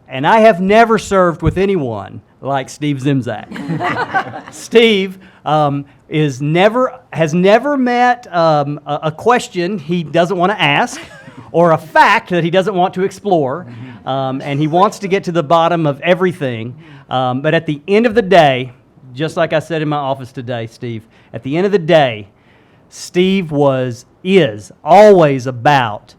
And I have never served with anyone like Steve Zimzak. Steve has never met a question he doesn't want to ask or a fact that he doesn't want to explore, and he wants to get to the bottom of everything. But at the end of the day, just like I said in my office today, Steve, at the end of the day, Steve is always about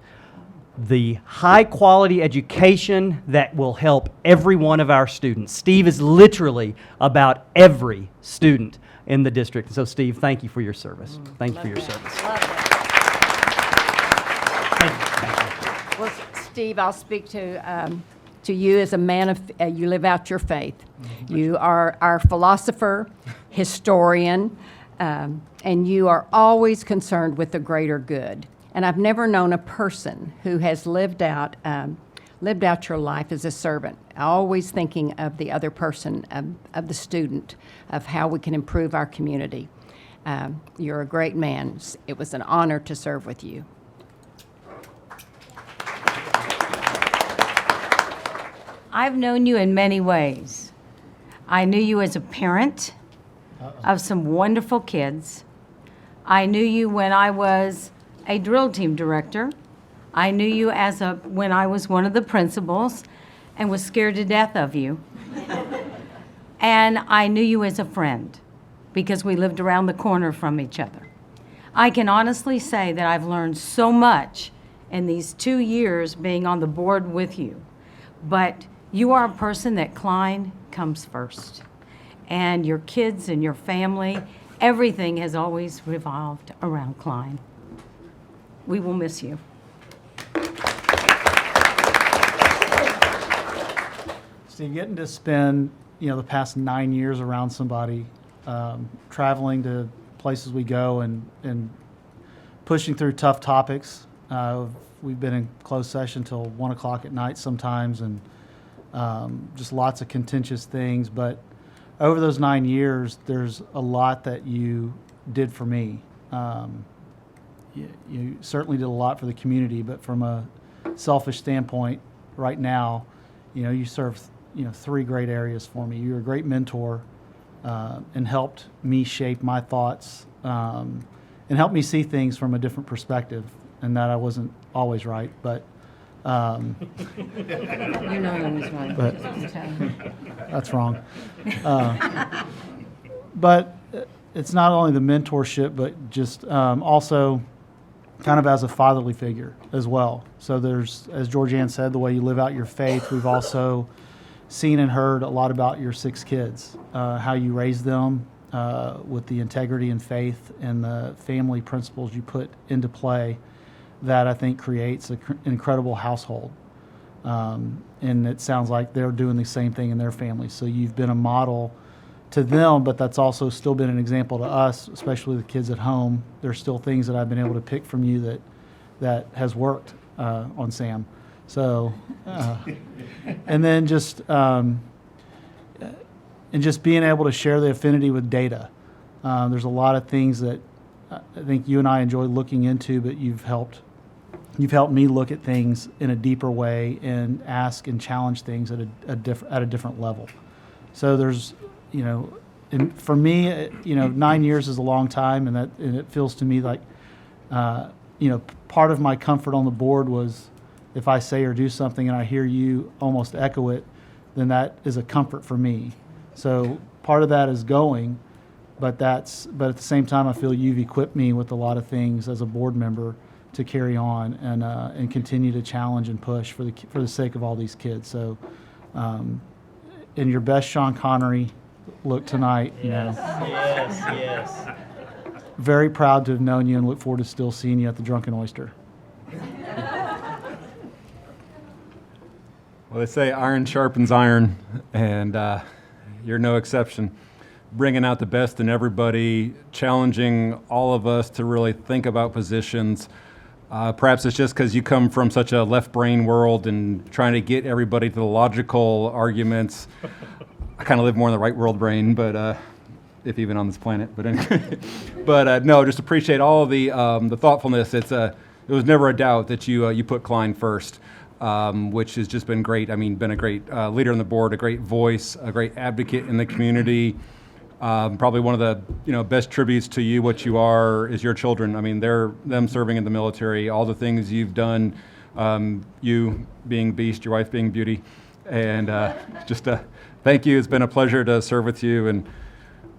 the high-quality education that will help every one of our students. Steve is literally about every student in the district. So, Steve, thank you for your service. Thank you for your service. Well, Steve, I'll speak to you as a man of, you live out your faith. You are our philosopher, historian, and you are always concerned with the greater good. And I've never known a person who has lived out your life as a servant, always thinking of the other person, of the student, of how we can improve our community. You're a great man. It was an honor to serve with you. I've known you in many ways. I knew you as a parent of some wonderful kids. I knew you when I was a drill team director. I knew you when I was one of the principals and was scared to death of you. And I knew you as a friend because we lived around the corner from each other. I can honestly say that I've learned so much in these 2 years being on the board with you. But you are a person that Klein comes first. And your kids and your family, everything has always revolved around Klein. We will miss you. Steve, getting to spend, the past 9 years around somebody, traveling to places we go and pushing through tough topics. We've been in closed session till 1 o'clock at night sometimes, and just lots of contentious things. But over those 9 years, there's a lot that you did for me. You certainly did a lot for the community, but from a selfish standpoint, right now, you serve, 3 great areas for me. You're a great mentor, and helped me shape my thoughts, and helped me see things from a different perspective, and that I wasn't always right, but. You're not always right. But Just tell you. that's wrong. But it's not only the mentorship, but just also kind of as a fatherly figure as well. So there's, as Georgianne said, the way you live out your faith. We've also seen and heard a lot about your 6 kids, how you raise them with the integrity and faith and the family principles you put into play that I think creates an incredible household. And it sounds like they're doing the same thing in their family. So you've been a model to them, but that's also still been an example to us, especially the kids at home. There's still things that I've been able to pick from you that has worked on Sam. So, and then just being able to share the affinity with data. There's a lot of things that I think you and I enjoy looking into, but you've helped me look at things in a deeper way and ask and challenge things at a different level. So there's, and for me, 9 years is a long time, and it feels to me like, part of my comfort on the board was if I say or do something and I hear you almost echo it, then that is a comfort for me. So part of that is going, but at the same time, I feel you've equipped me with a lot of things as a board member to carry on and continue to challenge and push for the sake of all these kids. So, in your best Sean Connery look tonight, Yes. very proud to have known you and look forward to still seeing you at the Drunken Oyster. Well, they say iron sharpens iron, and you're no exception. Bringing out the best in everybody, challenging all of us to really think about positions. Perhaps it's just because you come from such a left brain world and trying to get everybody to the logical arguments. I kind of live more in the right world brain, but if even on this planet. But anyway, no, just appreciate all the thoughtfulness. It was never a doubt that you put Klein first, which has just been great. I mean, been a great leader on the board, a great voice, a great advocate in the community. Probably one of the best tributes to you, what you are, is your children. I mean, them serving in the military, all the things you've done You being Beast, your wife being Beauty. And just thank you. It's been a pleasure to serve with you, and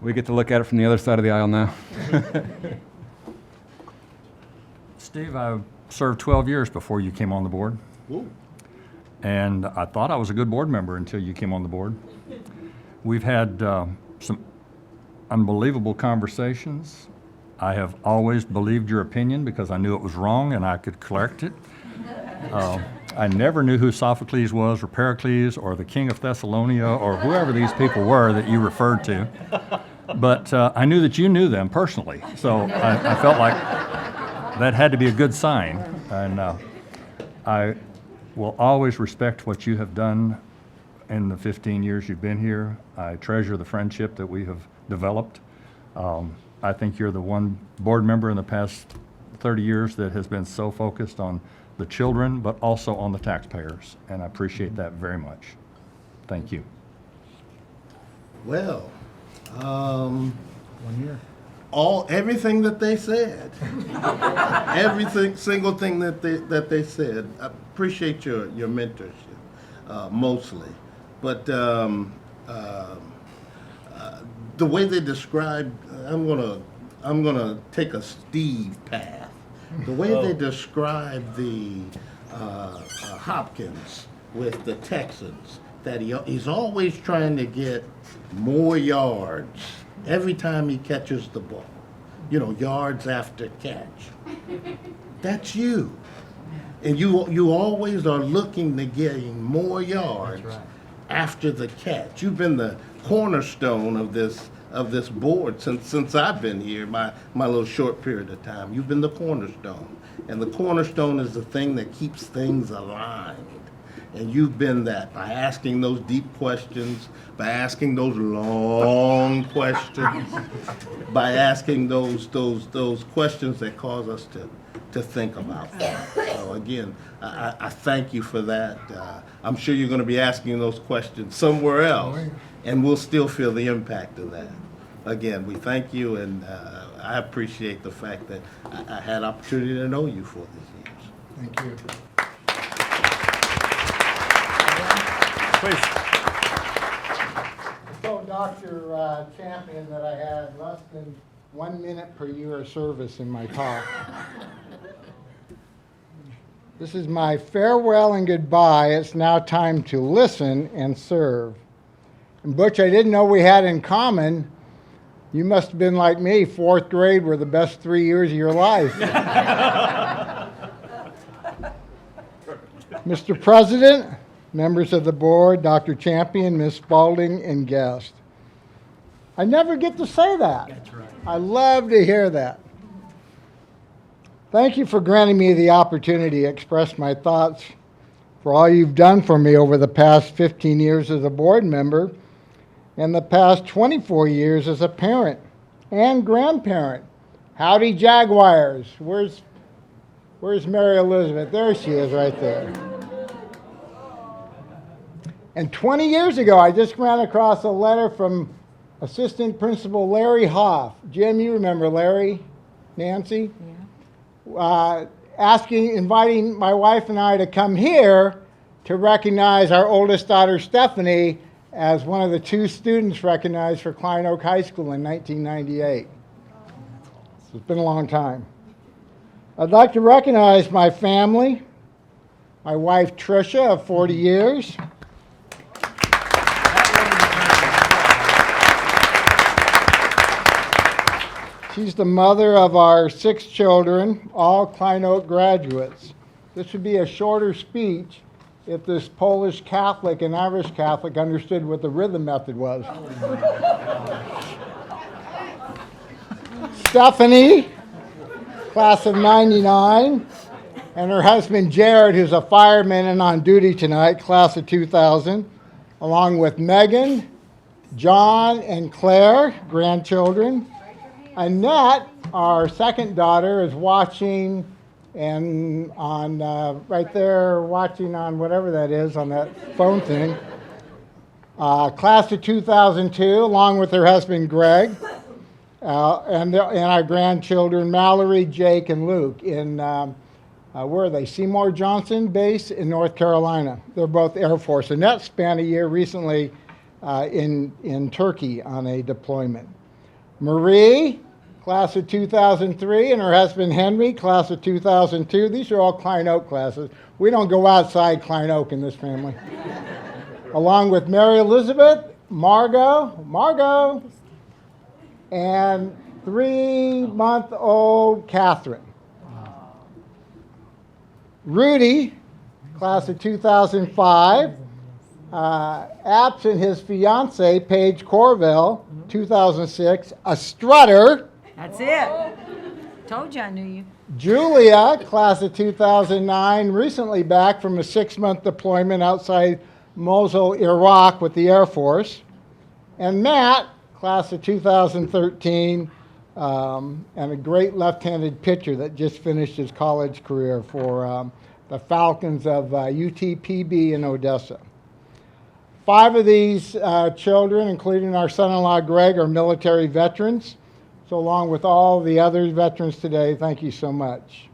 we get to look at it from the other side of the aisle now. Steve, I served 12 years before you came on the board. Ooh. And I thought I was a good board member until you came on the board. We've had some unbelievable conversations. I have always believed your opinion because I knew it was wrong and I could correct it. I never knew who Sophocles was or Pericles or the king of Thessalonica or whoever these people were that you referred to. But I knew that you knew them personally. So I felt like that had to be a good sign. And I will always respect what you have done in the 15 years you've been here. I treasure the friendship that we have developed. I think you're the one board member in the past 30 years that has been so focused on the children, but also on the taxpayers, and I appreciate that very much. Thank you. Well, 1 year. Everything that they said, single thing that they said. I appreciate your mentorship, mostly, but the way they described, I'm gonna take a Steve path. The way they describe the Hopkins with the Texans, that he's always trying to get more yards every time he catches the ball. You know, yards after catch. That's you. And you always are looking to getting more yards after the catch. You've been the cornerstone of this board since I've been here, my little short period of time. You've been the cornerstone. And the cornerstone is the thing that keeps things aligned. And you've been that by asking those deep questions, by asking those long questions, by asking those questions that cause us to think about that. So again, I thank you for that. I'm sure you're going to be asking those questions somewhere else, and we'll still feel the impact of that. Again, we thank you, and I appreciate the fact that I had opportunity to know you for these years. Thank you. Please. So, Dr. Champion, that I had less than 1 minute per year of service in my talk. This is my farewell and goodbye. It's now time to listen and serve. And Butch, I didn't know we had in common. You must have been like me. 4th grade were the best 3 years of your life. Mr. President, members of the board, Dr. Champion, Ms. Spaulding, and guests. I never get to say that. That's right. I love to hear that. Thank you for granting me the opportunity to express my thoughts for all you've done for me over the past 15 years as a board member and the past 24 years as a parent and grandparent. Howdy, Jaguars. Where's Mary Elizabeth? There she is right there. And 20 years ago, I just ran across a letter from Assistant Principal Larry Hoff. Jim, you remember Larry, Nancy? Yeah. Inviting my wife and I to come here to recognize our oldest daughter, Stephanie, as one of the 2 students recognized for Klein Oak High School in 1998. It's been a long time. I'd like to recognize my family, my wife, Tricia, of 40 years. She's the mother of our 6 children, all Klein Oak graduates. This would be a shorter speech if this Polish Catholic and Irish Catholic understood what the rhythm method was. Stephanie, class of 99, and her husband Jared, who's a fireman and on duty tonight, class of 2000, along with Megan, John, and Claire, grandchildren. Annette, our second daughter, is watching and on right there, watching on whatever that is on that phone thing. Class of 2002, along with her husband Greg, and our grandchildren Mallory, Jake, and Luke. In Where are they? Seymour Johnson Base in North Carolina. They're both Air Force. Annette spent a year recently in Turkey on a deployment. Marie, class of 2003, and her husband Henry, class of 2002. These are all Klein Oak classes. We don't go outside Klein Oak in this family. Along with Mary Elizabeth, Margot, and 3-month-old Catherine. Rudy, class of 2005, absent his fiancee, Paige Corville, 2006, a strutter. That's it. Told you I knew you. Julia, class of 2009, recently back from a 6-month deployment outside Mosul, Iraq with the Air Force. And Matt, class of 2013, and a great left-handed pitcher that just finished his college career for the Falcons of UTPB in Odessa. 5 of these children, including our son-in-law Greg, are military veterans. So along with all the other veterans today, thank you so much.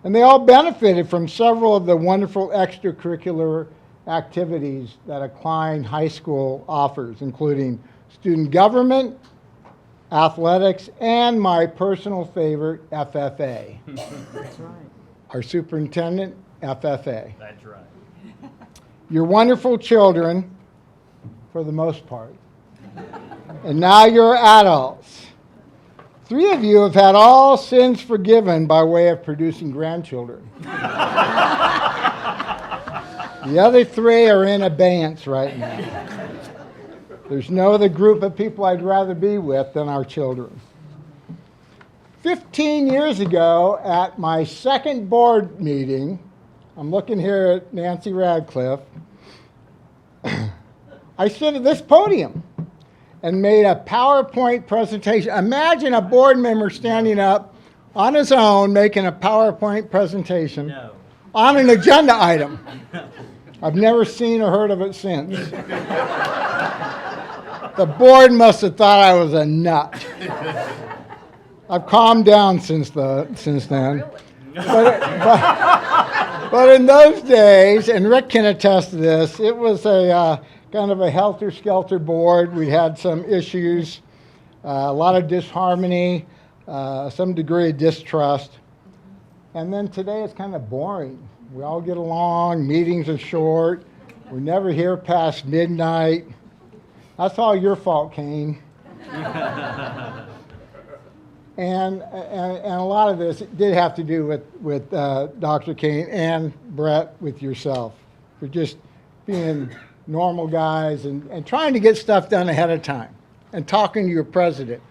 And they all benefited from several of the wonderful extracurricular activities that a Klein High School offers, including student government, athletics, and my personal favorite, FFA. That's right. Our superintendent, FFA. That's right. You're wonderful children, for the most part. And now you're adults. 3 of you have had all sins forgiven by way of producing grandchildren. The other 3 are in abeyance right now. There's no other group of people I'd rather be with than our children. 15 years ago, at my second board meeting, I'm looking here at Nancy Radcliffe, I stood at this podium and made a PowerPoint presentation. Imagine a board member standing up on his own making a PowerPoint presentation on an agenda item. I've never seen or heard of it since. The board must have thought I was a nut. I've calmed down since then. But in those days, and Rick can attest to this, it was a kind of a helter-skelter board. We had some issues, a lot of disharmony, some degree of distrust. And then today it's kind of boring. We all get along, meetings are short, we're never here past midnight. That's all your fault, Kane. And a lot of this did have to do with Dr. Kane and Brett, with yourself, for just being normal guys and trying to get stuff done ahead of time and talking to your president.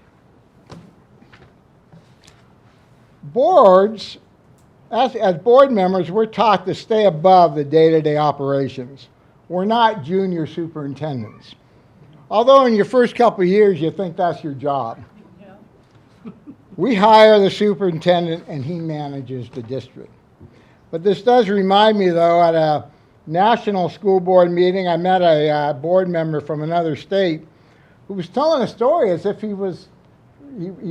Boards, as board members, we're taught to stay above the day-to-day operations. We're not junior superintendents. Although in your first couple of years you think that's your job. We hire the superintendent and he manages the district. But this does remind me, though, at a national school board meeting, I met a board member from another state who was telling a story as if he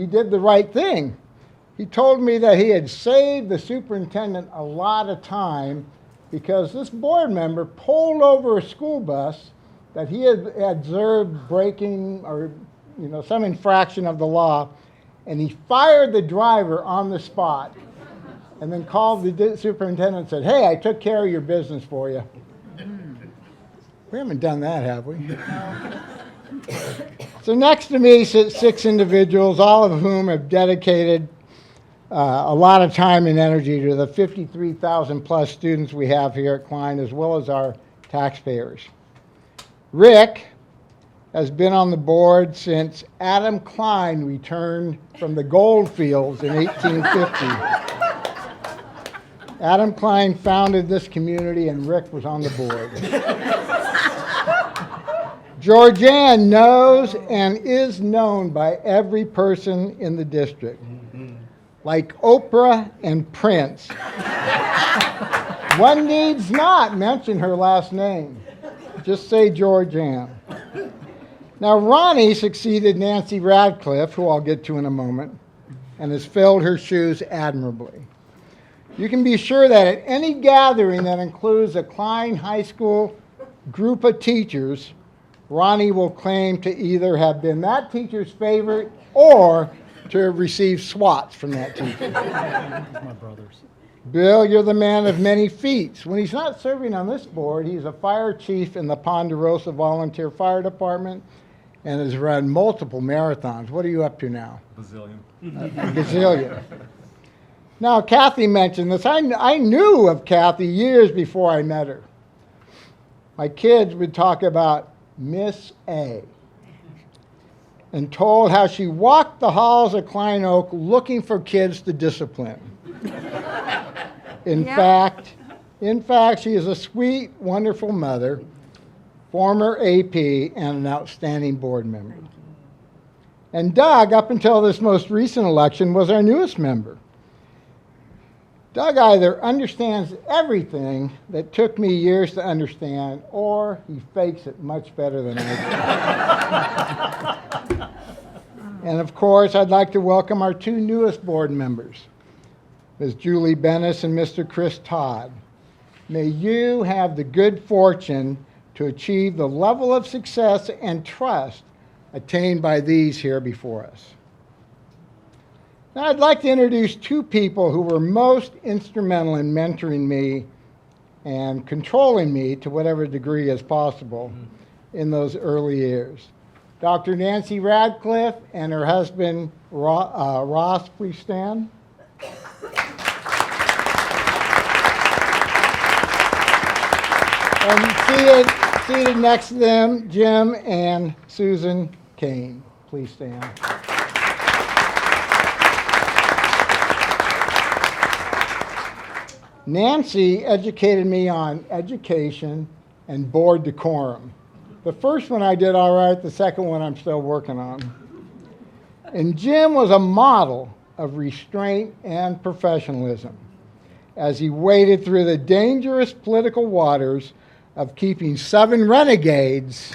did the right thing. He told me that he had saved the superintendent a lot of time because this board member pulled over a school bus that he had observed breaking or some infraction of the law, and he fired the driver on the spot and then called the superintendent and said, "Hey, I took care of your business for you." We haven't done that, have we? So next to me sit 6 individuals, all of whom have dedicated a lot of time and energy to the 53,000 plus students we have here at Klein, as well as our taxpayers. Rick has been on the board since Adam Klein returned from the gold fields in 1850. Adam Klein founded this community and Rick was on the board. Georgianne knows and is known by every person in the district. Like Oprah and Prince. One needs not mention her last name. Just say Georgianne. Now, Ronnie succeeded Nancy Radcliffe, who I'll get to in a moment, and has filled her shoes admirably. You can be sure that at any gathering that includes a Klein High School group of teachers, Ronnie will claim to either have been that teacher's favorite or to have received swats from that teacher. My brothers. Bill, you're the man of many feats. When he's not serving on this board, he's a fire chief in the Ponderosa Volunteer Fire Department and has run multiple marathons. What are you up to now? Bazillion. A gazillion. Now, Kathy mentioned this. I knew of Kathy years before I met her. My kids would talk about Miss A and told how she walked the halls of Klein Oak looking for kids to discipline. In fact, she is a sweet, wonderful mother, former AP, and an outstanding board member. And Doug, up until this most recent election, was our newest member. Doug either understands everything that took me years to understand, or he fakes it much better than I do. And of course, I'd like to welcome our two newest board members, Ms. Julie Bennis and Mr. Chris Todd. May you have the good fortune to achieve the level of success and trust attained by these here before us. Now, I'd like to introduce two people who were most instrumental in mentoring me and controlling me to whatever degree as possible in those early years. Dr. Nancy Radcliffe and her husband, Ross, please stand. And seated next to them, Jim and Susan Kane. Please stand. Nancy educated me on education and board decorum. The first one I did all right, the second one I'm still working on. And Jim was a model of restraint and professionalism as he waded through the dangerous political waters of keeping 7 renegades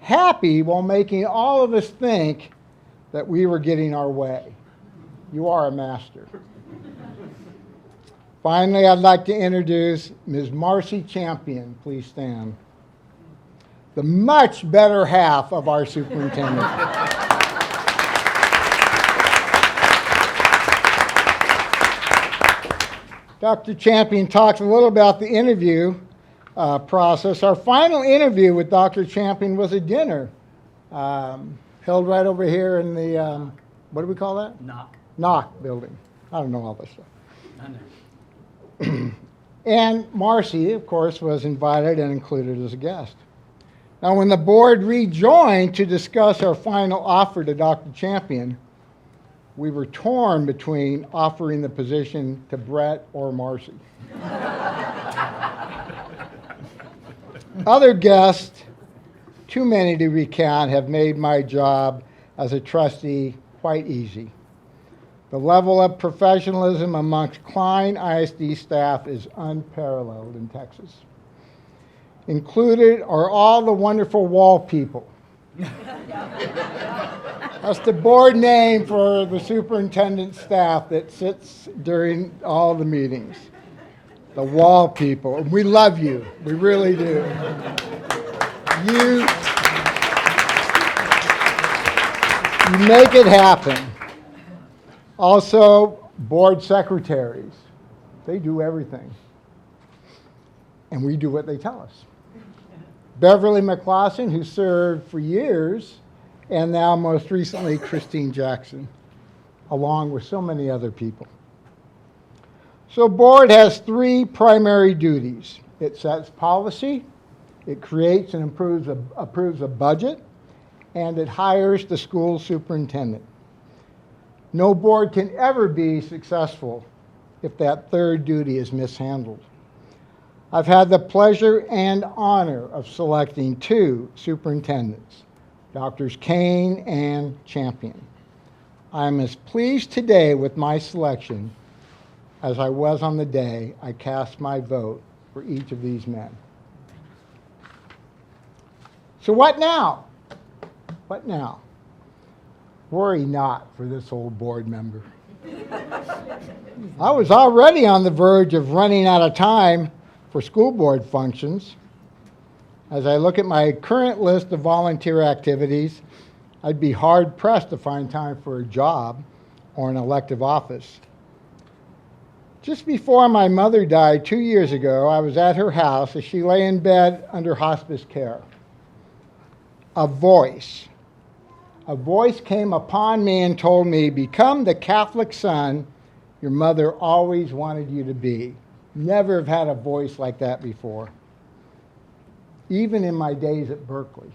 happy while making all of us think that we were getting our way. You are a master. Finally, I'd like to introduce Ms. Marcy Champion. Please stand. The much better half of our superintendent. Dr. Champion talks a little about the interview process. Our final interview with Dr. Champion was a dinner held right over here in the, what do we call that? Knock building. I don't know all this stuff. I know. And Marcy, of course, was invited and included as a guest. Now, when the board rejoined to discuss our final offer to Dr. Champion, we were torn between offering the position to Brett or Marcy. Other guests, too many to recount, have made my job as a trustee quite easy. The level of professionalism amongst Klein ISD staff is unparalleled in Texas. Included are all the wonderful wall people. That's the board name for the superintendent staff that sits during all the meetings. The wall people. And we love you. We really do. You make it happen. Also, board secretaries. They do everything. And we do what they tell us. Beverly McClossin, who served for years, and now most recently Christine Jackson, along with so many other people. So board has 3 primary duties. It sets policy, it creates and approves a budget, and it hires the school superintendent. No board can ever be successful if that third duty is mishandled. I've had the pleasure and honor of selecting 2 superintendents, Drs. Kane and Champion. I'm as pleased today with my selection as I was on the day I cast my vote for each of these men. So what now? What now? Worry not for this old board member. I was already on the verge of running out of time for school board functions. As I look at my current list of volunteer activities, I'd be hard-pressed to find time for a job or an elective office. Just before my mother died 2 years ago, I was at her house as she lay in bed under hospice care. A voice came upon me and told me, "Become the Catholic son your mother always wanted you to be." Never have had a voice like that before, even in my days at Berkeley.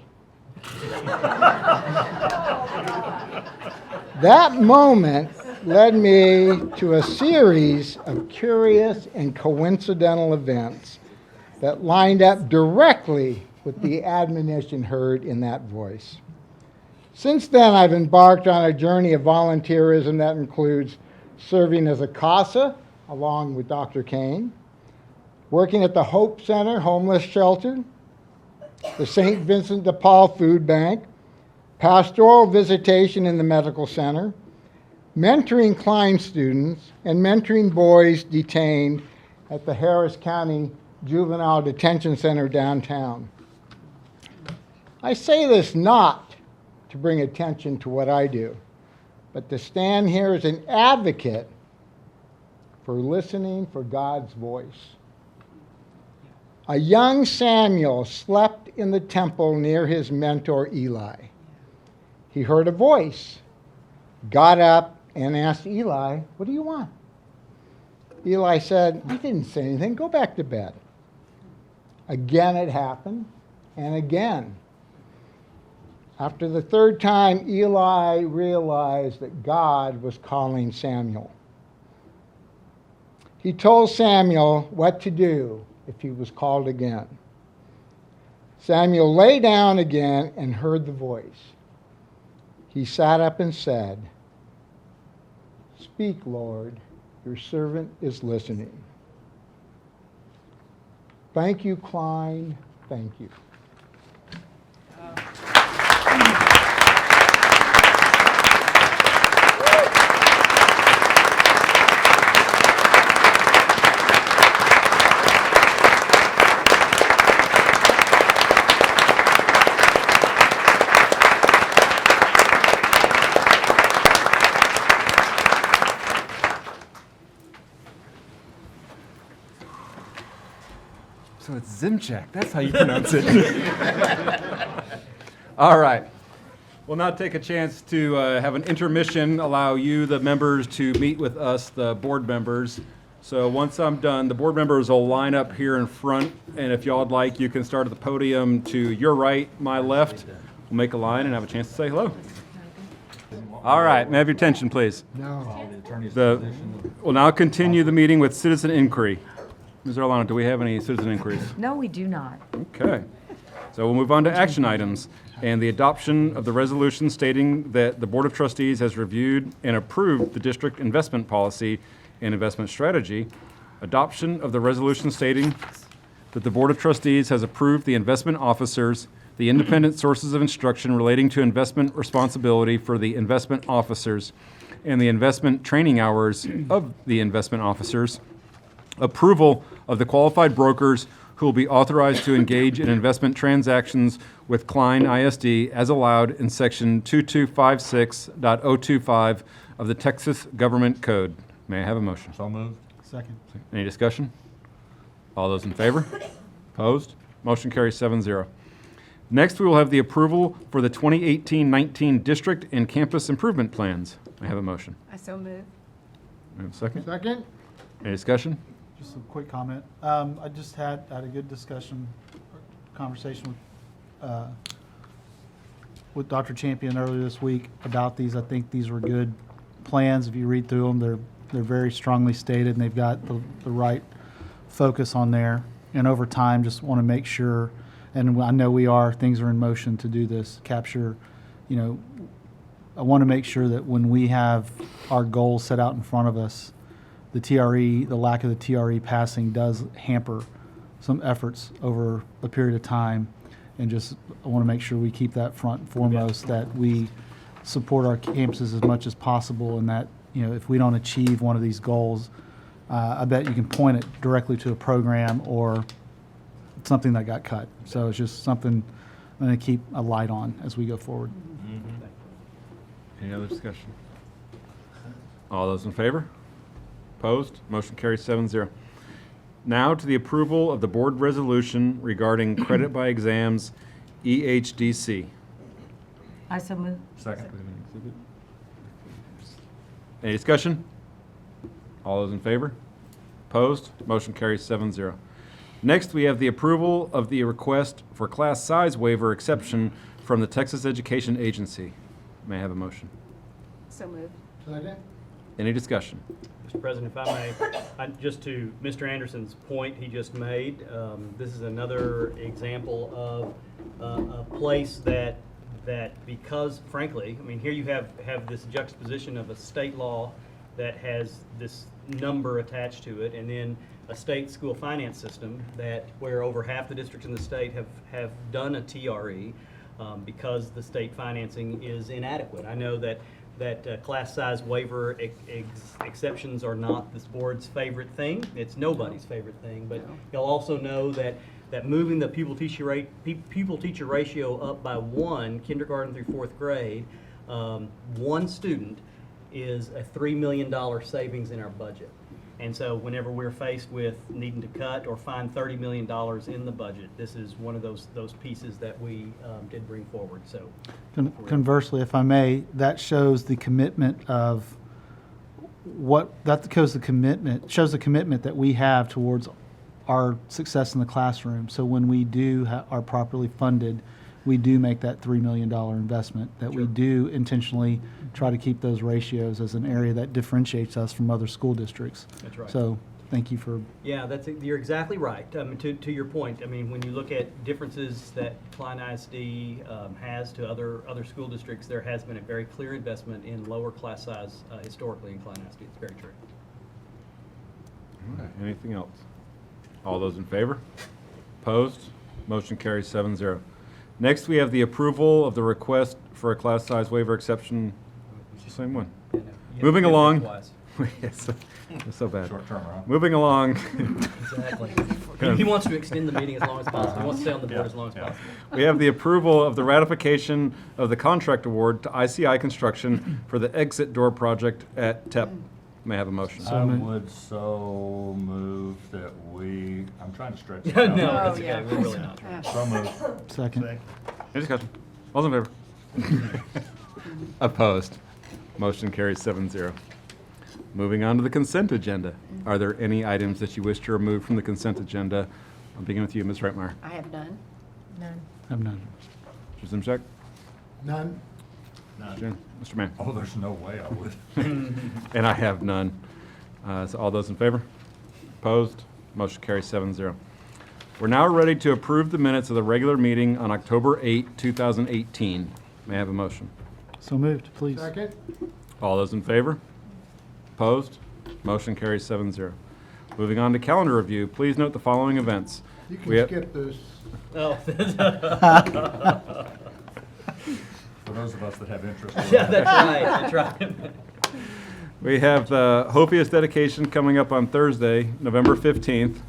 That moment led me to a series of curious and coincidental events that lined up directly with the admonition heard in that voice. Since then, I've embarked on a journey of volunteerism that includes serving as a CASA along with Dr. Kane, working at the Hope Center homeless shelter, the St. Vincent de Paul Food Bank, pastoral visitation in the medical center, mentoring Klein students, and mentoring boys detained at the Harris County Juvenile Detention Center downtown. I say this not to bring attention to what I do, but to stand here as an advocate for listening for God's voice. A young Samuel slept in the temple near his mentor Eli. He heard a voice, got up, and asked Eli, "What do you want?" Eli said, "I didn't say anything. Go back to bed." Again it happened, and again. After the third time, Eli realized that God was calling Samuel. He told Samuel what to do if he was called again. Samuel lay down again and heard the voice. He sat up and said, "Speak, Lord, your servant is listening." Thank you, Klein. Thank you. So it's Zimchak. That's how you pronounce it. All right. We'll now take a chance to have an intermission, allow you, the members, to meet with us, the board members. So once I'm done, the board members will line up here in front, and if y'all would like, you can start at the podium to your right, my left. We'll make a line and have a chance to say hello. All right. May I have your attention, please? We'll now continue the meeting with citizen inquiry. Ms. Arlano, do we have any citizen inquiries? No, we do not. Okay. So we'll move on to action items and the adoption of the resolution stating that the Board of Trustees has reviewed and approved the district investment policy and investment strategy. Adoption of the resolution stating that the Board of Trustees has approved the investment officers, the independent sources of instruction relating to investment responsibility for the investment officers, and the investment training hours of the investment officers. Approval of the qualified brokers who will be authorized to engage in investment transactions with Klein ISD as allowed in Section 2256.025 of the Texas Government Code. May I have a motion? So moved. Second. Any discussion? All those in favor? Opposed? Motion carries 7-0. Next, we will have the approval for the 2018-19 district and campus improvement plans. May I have a motion? I so move. May I have a second? Second? Any discussion? Just a quick comment. I just had a good conversation with Dr. Champion earlier this week about these. I think these were good plans. If you read through them, they're very strongly stated, and they've got the right focus on there. And over time, just want to make sure, and I know things are in motion to do this, capture, I want to make sure that when we have our goals set out in front of us, the lack of the TRE passing does hamper some efforts over a period of time. And I want to make sure we keep that front and foremost, that we support our campuses as much as possible, and that, if we don't achieve one of these goals, I bet you can point it directly to a program or something that got cut. So it's just something I'm going to keep a light on as we go forward. Any other discussion? All those in favor? Opposed? Motion carries 7-0. Now to the approval of the board resolution regarding credit by exams, EHDC. I so move. Second. Any discussion? All those in favor? Opposed? Motion carries 7-0. Next, we have the approval of the request for class size waiver exception from the Texas Education Agency. May I have a motion? So moved. Second? Any discussion? Mr. President, if I may, just to Mr. Anderson's point he just made, this is another example of a place that because, frankly, I mean, here you have this juxtaposition of a state law that has this number attached to it, and then a state school finance system where over half the districts in the state have done a TRE because the state financing is inadequate. I know that class size waiver exceptions are not this board's favorite thing. It's nobody's favorite thing, but you'll also know that moving the pupil-teacher ratio up by 1, kindergarten through 4th grade, 1 student is a $3 million savings in our budget. And so whenever we're faced with needing to cut or find $30 million in the budget, this is one of those pieces that we did bring forward. So, Conversely, if I may, that shows the commitment of shows the commitment that we have towards our success in the classroom. So when we are properly funded, we do make that $3 million investment, that we do intentionally try to keep those ratios as an area that differentiates us from other school districts. That's right. So thank you for... Yeah, you're exactly right. To your point, I mean, when you look at differences that Klein ISD has to other school districts, there has been a very clear investment in lower class size historically in Klein ISD. It's very true. All right. Anything else? All those in favor? Opposed? Motion carries 7-0. Next, we have the approval of the request for a class size waiver exception. It's the same one. Moving along. It's so bad. Short term, huh? Moving along. Exactly. He wants to extend the meeting as long as possible. He wants to stay on the board as long as possible. We have the approval of the ratification of the contract award to ICI Construction for the exit door project at TEP. May I have a motion? I would so move that I'm trying to stretch it out. No, that's okay. We're really not. So moved. Second. Any discussion? All those in favor? Opposed? Motion carries 7-0. Moving on to the consent agenda. Are there any items that you wish to remove from the consent agenda? I'll begin with you, Ms. Reitmeyer. I have none. None. I have none. Mr. Zimczak? None? Mr. Mann? Oh, there's no way I would. And I have none. So all those in favor? Opposed? Motion carries 7-0. We're now ready to approve the minutes of the regular meeting on October 8, 2018. May I have a motion? So moved, please. Second? All those in favor? Opposed? Motion carries 7-0. Moving on to calendar review, please note the following events. You We can have- skip this. Oh. For those of us that have interest. Yeah, that's right. We have the Hopius dedication coming up on Thursday, November 15th,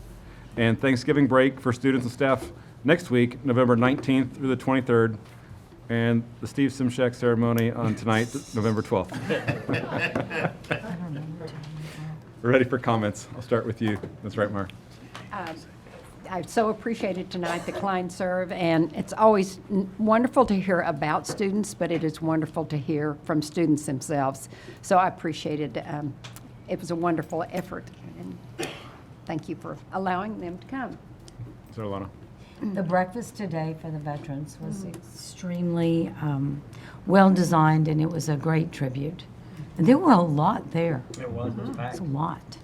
and Thanksgiving break for students and staff next week, November 19th through the 23rd, and the Steve Simshak ceremony on tonight, November 12th. We're ready for comments. I'll start with you, Ms. Reitmeyer. I so appreciated tonight the Klein Serve, and it's always wonderful to hear about students, but it is wonderful to hear from students themselves. So I appreciated it was a wonderful effort, and thank you for allowing them to come. Sir Alana. The breakfast today for the veterans was extremely well-designed, and it was a great tribute. And there were a lot there. It was packed. It's a lot.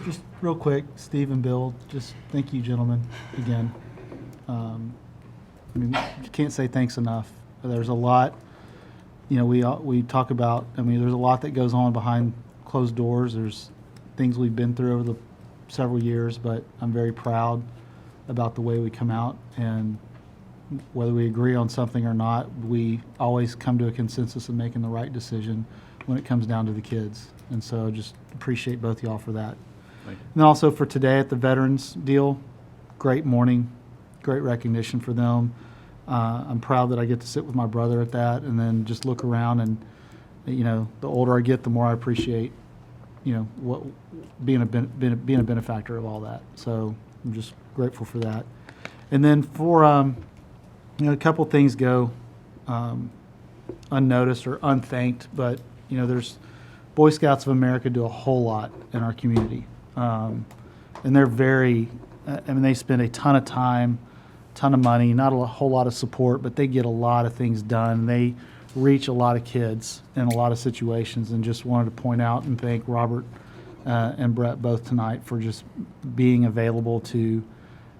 Just real quick, Steve and Bill, just thank you, gentlemen, again. I mean, you can't say thanks enough. There's a lot, we talk about, there's a lot that goes on behind closed doors. There's things we've been through over the several years, but I'm very proud about the way we come out, and whether we agree on something or not, we always come to a consensus of making the right decision when it comes down to the kids. And so just appreciate both y'all for that. Thank you. And then also for today at the Veterans deal, great morning, great recognition for them. I'm proud that I get to sit with my brother at that and then just look around and, you know, the older I get, the more I appreciate, you know, what being a benefactor of all that. So I'm just grateful for that. And then for, you know, a couple things go unnoticed or unthanked, but, you know, there's Boy Scouts of America do a whole lot in our community. And they're very, I mean, they spend a ton of time, ton of money, not a whole lot of support, but they get a lot of things done. They reach a lot of kids in a lot of situations, and just wanted to point out and thank Robert and Brett both tonight for just being available to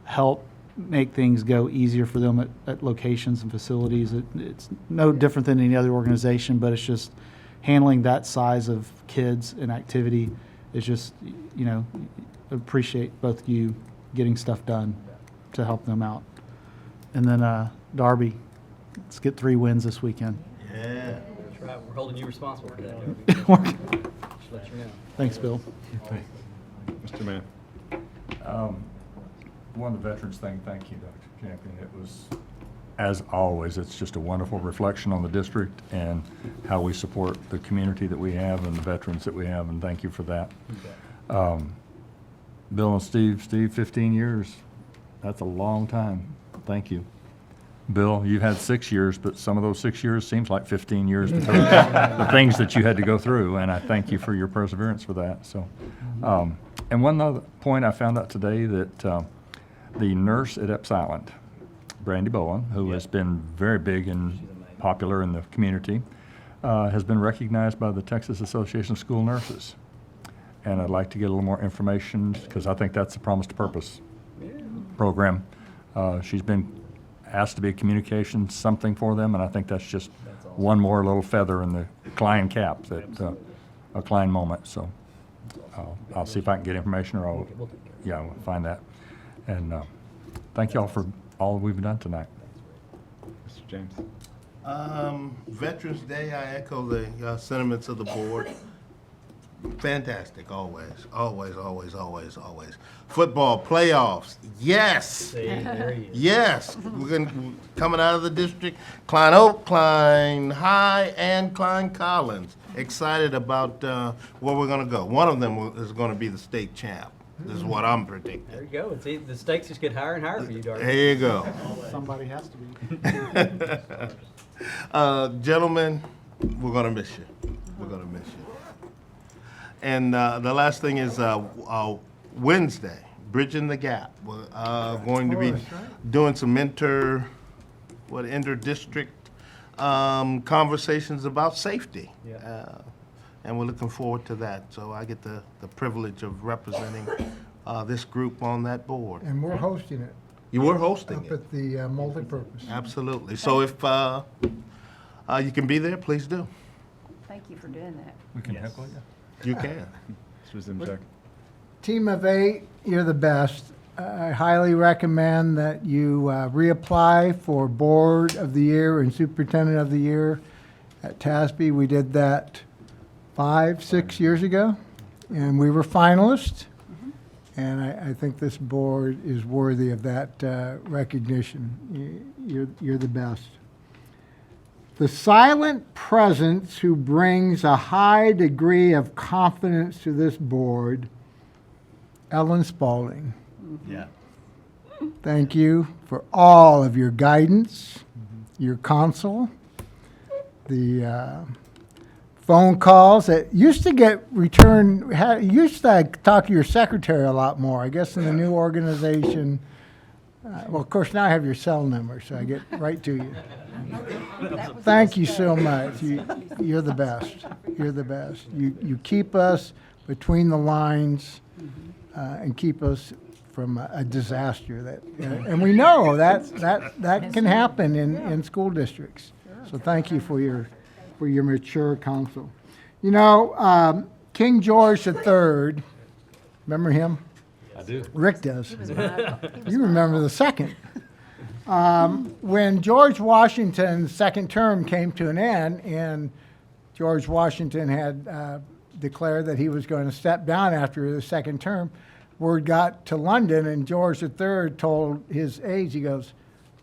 help make things go easier for them at locations and facilities. It's no different than any other organization, but it's just handling that size of kids and activity is just, you know, appreciate both of you getting stuff done to help them out. And then Darby, let's get 3 wins this weekend. Yeah. That's right. We're holding you responsible for that, Darby. Just let you know. Thanks, Bill. Mr. Mann. One of the veterans thing, thank you, Dr. Champion. It was, as always, it's just a wonderful reflection on the district and how we support the community that we have and the veterans that we have, and thank you for that. Bill and Steve, 15 years. That's a long time. Thank you. Bill, you've had 6 years, but some of those 6 years seems like 15 years because of the things that you had to go through, and I thank you for your perseverance for that. So, and one other point I found out today that the nurse at Epps Island, Brandy Bowen, who has been very big and popular in the community, has been recognized by the Texas Association of School Nurses. And I'd like to get a little more information because I think that's the Promise to Purpose program. She's been asked to be a communication something for them, and I think that's just one more little feather in the Klein cap, that a Klein moment. So I'll see if I can get information, or I'll find that. And thank you all for all we've done tonight. Mr. James. Veterans Day, I echo the sentiments of the board. Fantastic, always, always, always, always, always. Football playoffs, yes, yes. We're coming out of the district. Klein Oak, Klein High, and Klein Collins. Excited about where we're going to go. One of them is going to be the state champ. This is what I'm predicting. There you go. The stakes just get higher and higher for you, Darby. There you go. Somebody has to be. Gentlemen, we're going to miss you. We're going to miss you. And the last thing is Wednesday, Bridging the Gap. We're going to be doing some inter-district conversations about safety. And we're looking forward to that. So I get the privilege of representing this group on that board. And we're hosting it. You were hosting it. Up at the multipurpose. Absolutely. So if you can be there, please do. Thank you for doing that. We can heckle you. You can. This was in check. Team of 8, you're the best. I highly recommend that you reapply for Board of the Year and Superintendent of the Year at TASB. We did that 5-6 years ago, and we were finalists. And I think this board is worthy of that recognition. You're the best. The silent presence who brings a high degree of confidence to this board, Ellen Spaulding. Yeah. Thank you for all of your guidance, your counsel, the phone calls that used to get returned. Used to talk to your secretary a lot more. I guess in the new organization. Well, of course, now I have your cell number, so I get right to you. Thank you so much. You're the best. You're the best. You keep us between the lines and keep us from a disaster. And we know that can happen in school districts. So thank you for your mature counsel. You know, King George III, remember him? I do. Rick does. You remember the second. When George Washington's second term came to an end and George Washington had declared that he was going to step down after the second term, word got to London, and George III told his aides, he goes,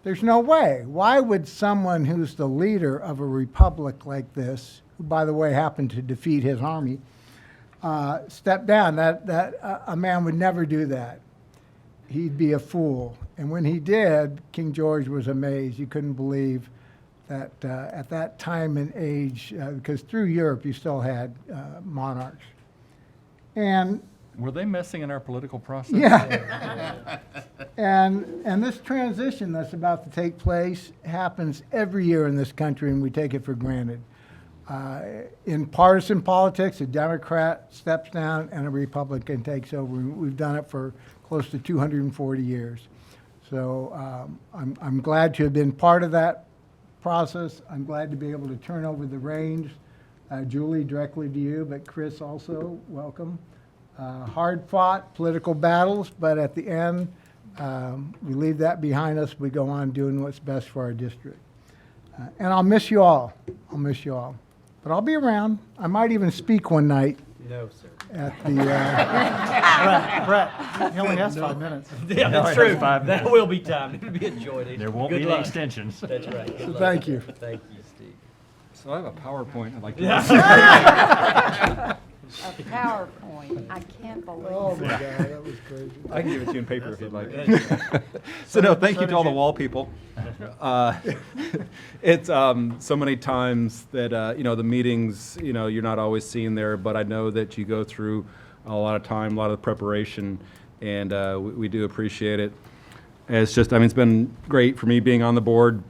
"There's no way. Why would someone who's the leader of a republic like this, who, by the way, happened to defeat his army, step down? A man would never do that. He'd be a fool." And when he did, King George was amazed. He couldn't believe that at that time and age, because through Europe you still had monarchs. And Were they messing in our political process? yeah. And this transition that's about to take place happens every year in this country, and we take it for granted. In partisan politics, a Democrat steps down and a Republican takes over. We've done it for close to 240 years. So I'm glad to have been part of that process. I'm glad to be able to turn over the reins, Julie, directly to you, but Chris also, welcome. Hard-fought political battles, but at the end, we leave that behind us. We go on doing what's best for our district. And I'll miss you all. I'll miss you all. But I'll be around. I might even speak one night. No, sir. At the. Brett, he only has 5 minutes. Yeah, that's true. That will be timed. It'll be a joy. There won't Good be luck. any extensions. That's right. Good So luck. thank you. Thank you, Steve. So I have a PowerPoint I'd like to. A PowerPoint. I can't believe Oh it. my God, that was crazy. I can give it to you in paper if you'd like. So no, thank you to all the wall people. It's so many times that the meetings, you're not always seen there, but I know that you go through a lot of time, a lot of preparation, and we do appreciate it. It's just, it's been great for me being on the board.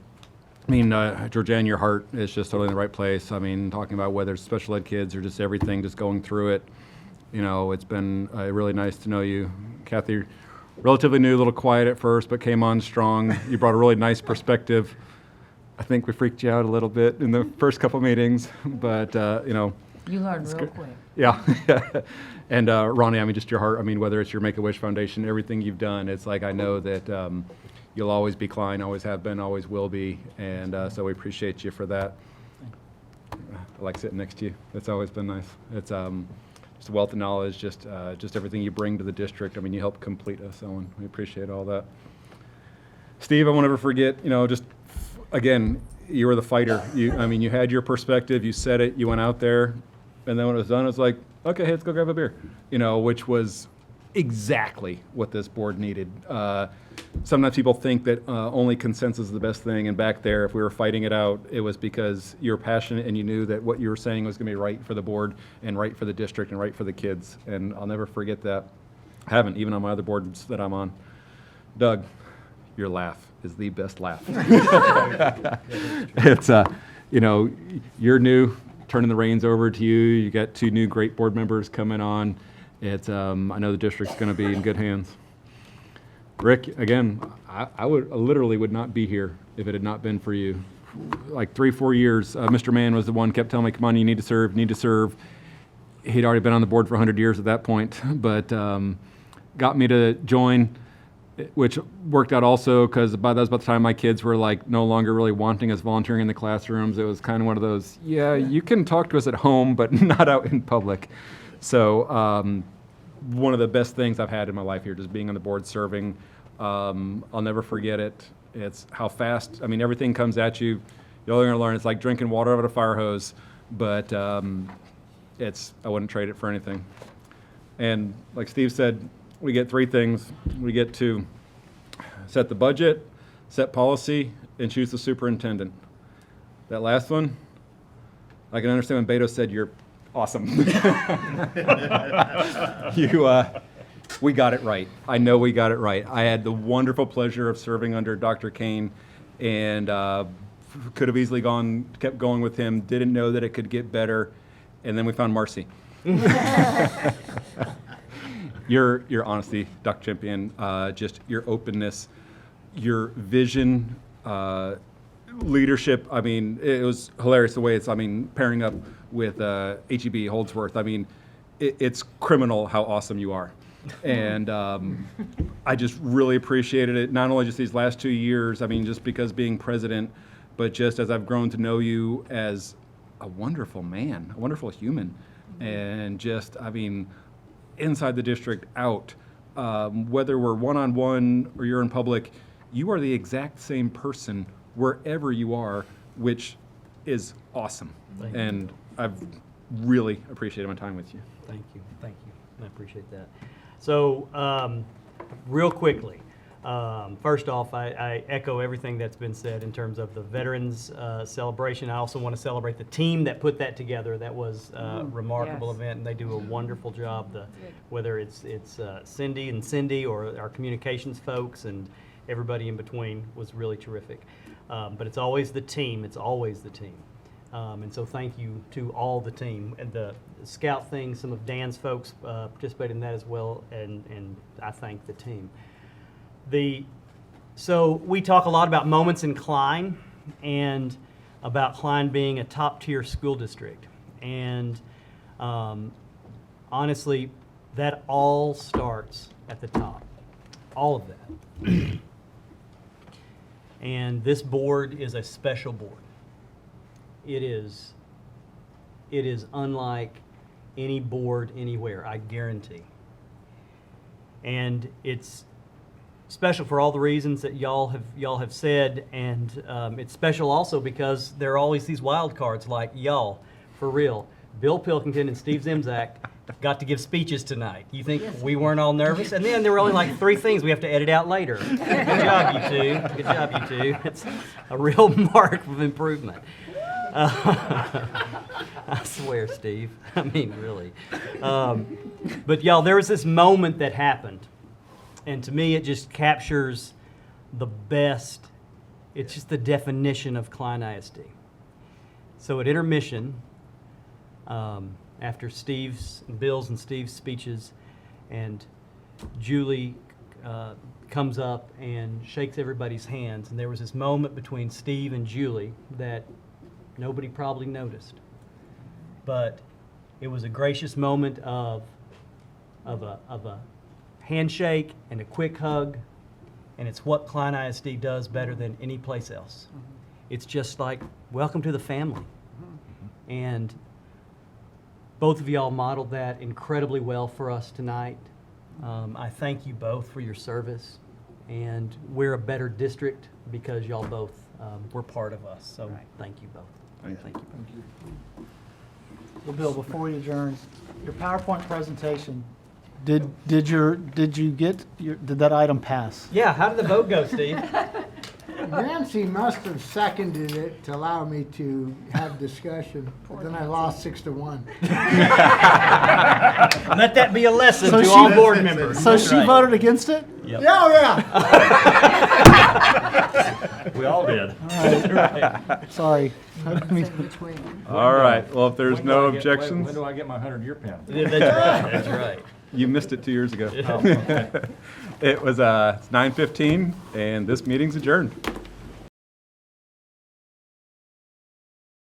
Georgianne, your heart is just totally in the right place. Talking about whether it's special ed kids or just everything, just going through it. It's been really nice to know you. Kathy, relatively new, a little quiet at first, but came on strong. You brought a really nice perspective. I think we freaked you out a little bit in the first couple meetings, but, You learned real quick. Yeah. And Ronnie, just your heart, whether it's your Make-A-Wish Foundation, everything you've done, it's like I know that you'll always be Klein, always have been, always will be, and so we appreciate you for that. I like sitting next to you. It's always been nice. It's just a wealth of knowledge, just everything you bring to the district. You help complete us, Owen. We appreciate all that. Steve, I won't ever forget, again, you were the fighter. You had your perspective, you said it, you went out there, and then when it was done, it was like, okay, hey, let's go grab a beer, which was exactly what this board needed. Sometimes people think that only consensus is the best thing, and back there, if we were fighting it out, it was because you were passionate and you knew that what you were saying was going to be right for the board and right for the district and right for the kids, and I'll never forget that. I haven't, even on my other boards that I'm on. Doug, your laugh is the best laugh. It's, you're new, turning the reins over to you. You got 2 new great board members coming on. It's, I know the district's going to be in good hands. Rick, again, I literally would not be here if it had not been for you. Like 3-4 years, Mr. Mann was the one kept telling me, come on, you need to serve, need to serve. He'd already been on the board for 100 years at that point, but got me to join, which worked out also because that was about the time my kids were like no longer really wanting us volunteering in the classrooms. It was kind of one of those, yeah, you can talk to us at home, but not out in public. So one of the best things I've had in my life here, just being on the board serving. I'll never forget it. It's how fast, everything comes at you. You're only going to learn. It's like drinking water out of a fire hose, but I wouldn't trade it for anything. And like Steve said, we get 3 things. We get to set the budget, set policy, and choose the superintendent. That last one, I can understand when Beto said you're awesome. We got it right. I know we got it right. I had the wonderful pleasure of serving under Dr. Kane, and could have easily kept going with him. Didn't know that it could get better, and then we found Marcy. Your honesty, Dr. Champion, just your openness, your vision, leadership. It was hilarious the way it's. Pairing up with HEB Holdsworth. It's criminal how awesome you are. And I just really appreciated it, not only just these last 2 years, just because being president, but just as I've grown to know you as a wonderful man, a wonderful human, and just, I mean, inside the district, out, whether we're one-on-one or you're in public, you are the exact same person wherever you are, which is awesome. Thank you. And I've really appreciated my time with you. Thank you. Thank you. I appreciate that. So, real quickly, first off, I echo everything that's been said in terms of the Veterans celebration. I also want to celebrate the team that put that together. That was a remarkable yes. event, and they do a wonderful job. Whether it's Cindy or our communications folks and everybody in between was really terrific. But it's always the team. It's always the team. And so thank you to all the team. And the Scout thing, some of Dan's folks participated in that as well, and I thank the team. So we talk a lot about moments in Klein and about Klein being a top-tier school district. And honestly, that all starts at the top, all of that. And this board is a special board. It is unlike any board anywhere, I guarantee. And it's special for all the reasons that y'all have said, and it's special also because there are always these wild cards like y'all, for real. Bill Pilkington and Steve Zimzak got to give speeches tonight. You think we weren't all nervous? And then there were only like 3 things we have to edit out later. Good job, you two. Good job, you two. It's a real mark of improvement. I swear, Steve. I mean, really. But y'all, there was this moment that happened. And to me, it just captures the best. It's just the definition of Klein ISD. So at intermission, after Bill's and Steve's speeches, and Julie comes up and shakes everybody's hands. And there was this moment between Steve and Julie that nobody probably noticed. But it was a gracious moment of a handshake and a quick hug, and it's what Klein ISD does better than any place else. It's just like, welcome to the family. And both of y'all modeled that incredibly well for us tonight. I thank you both for your service, and we're a better district because y'all both were part of us. So thank you both. Thank you. Well, Bill, before we adjourn, your PowerPoint presentation, did that item pass? Yeah, how did the vote go, Steve? Nancy must have seconded it to allow me to have discussion, but then I lost 6-1. Let that be a lesson to all board members. So she voted against it? Yep. Yeah. We all did. All right. Sorry. All right, well, if there's no objections. When do I get my 100-year pen? That's right. That's right. You missed it 2 years ago. Oh, okay. It was 9:15, and this meeting's adjourned.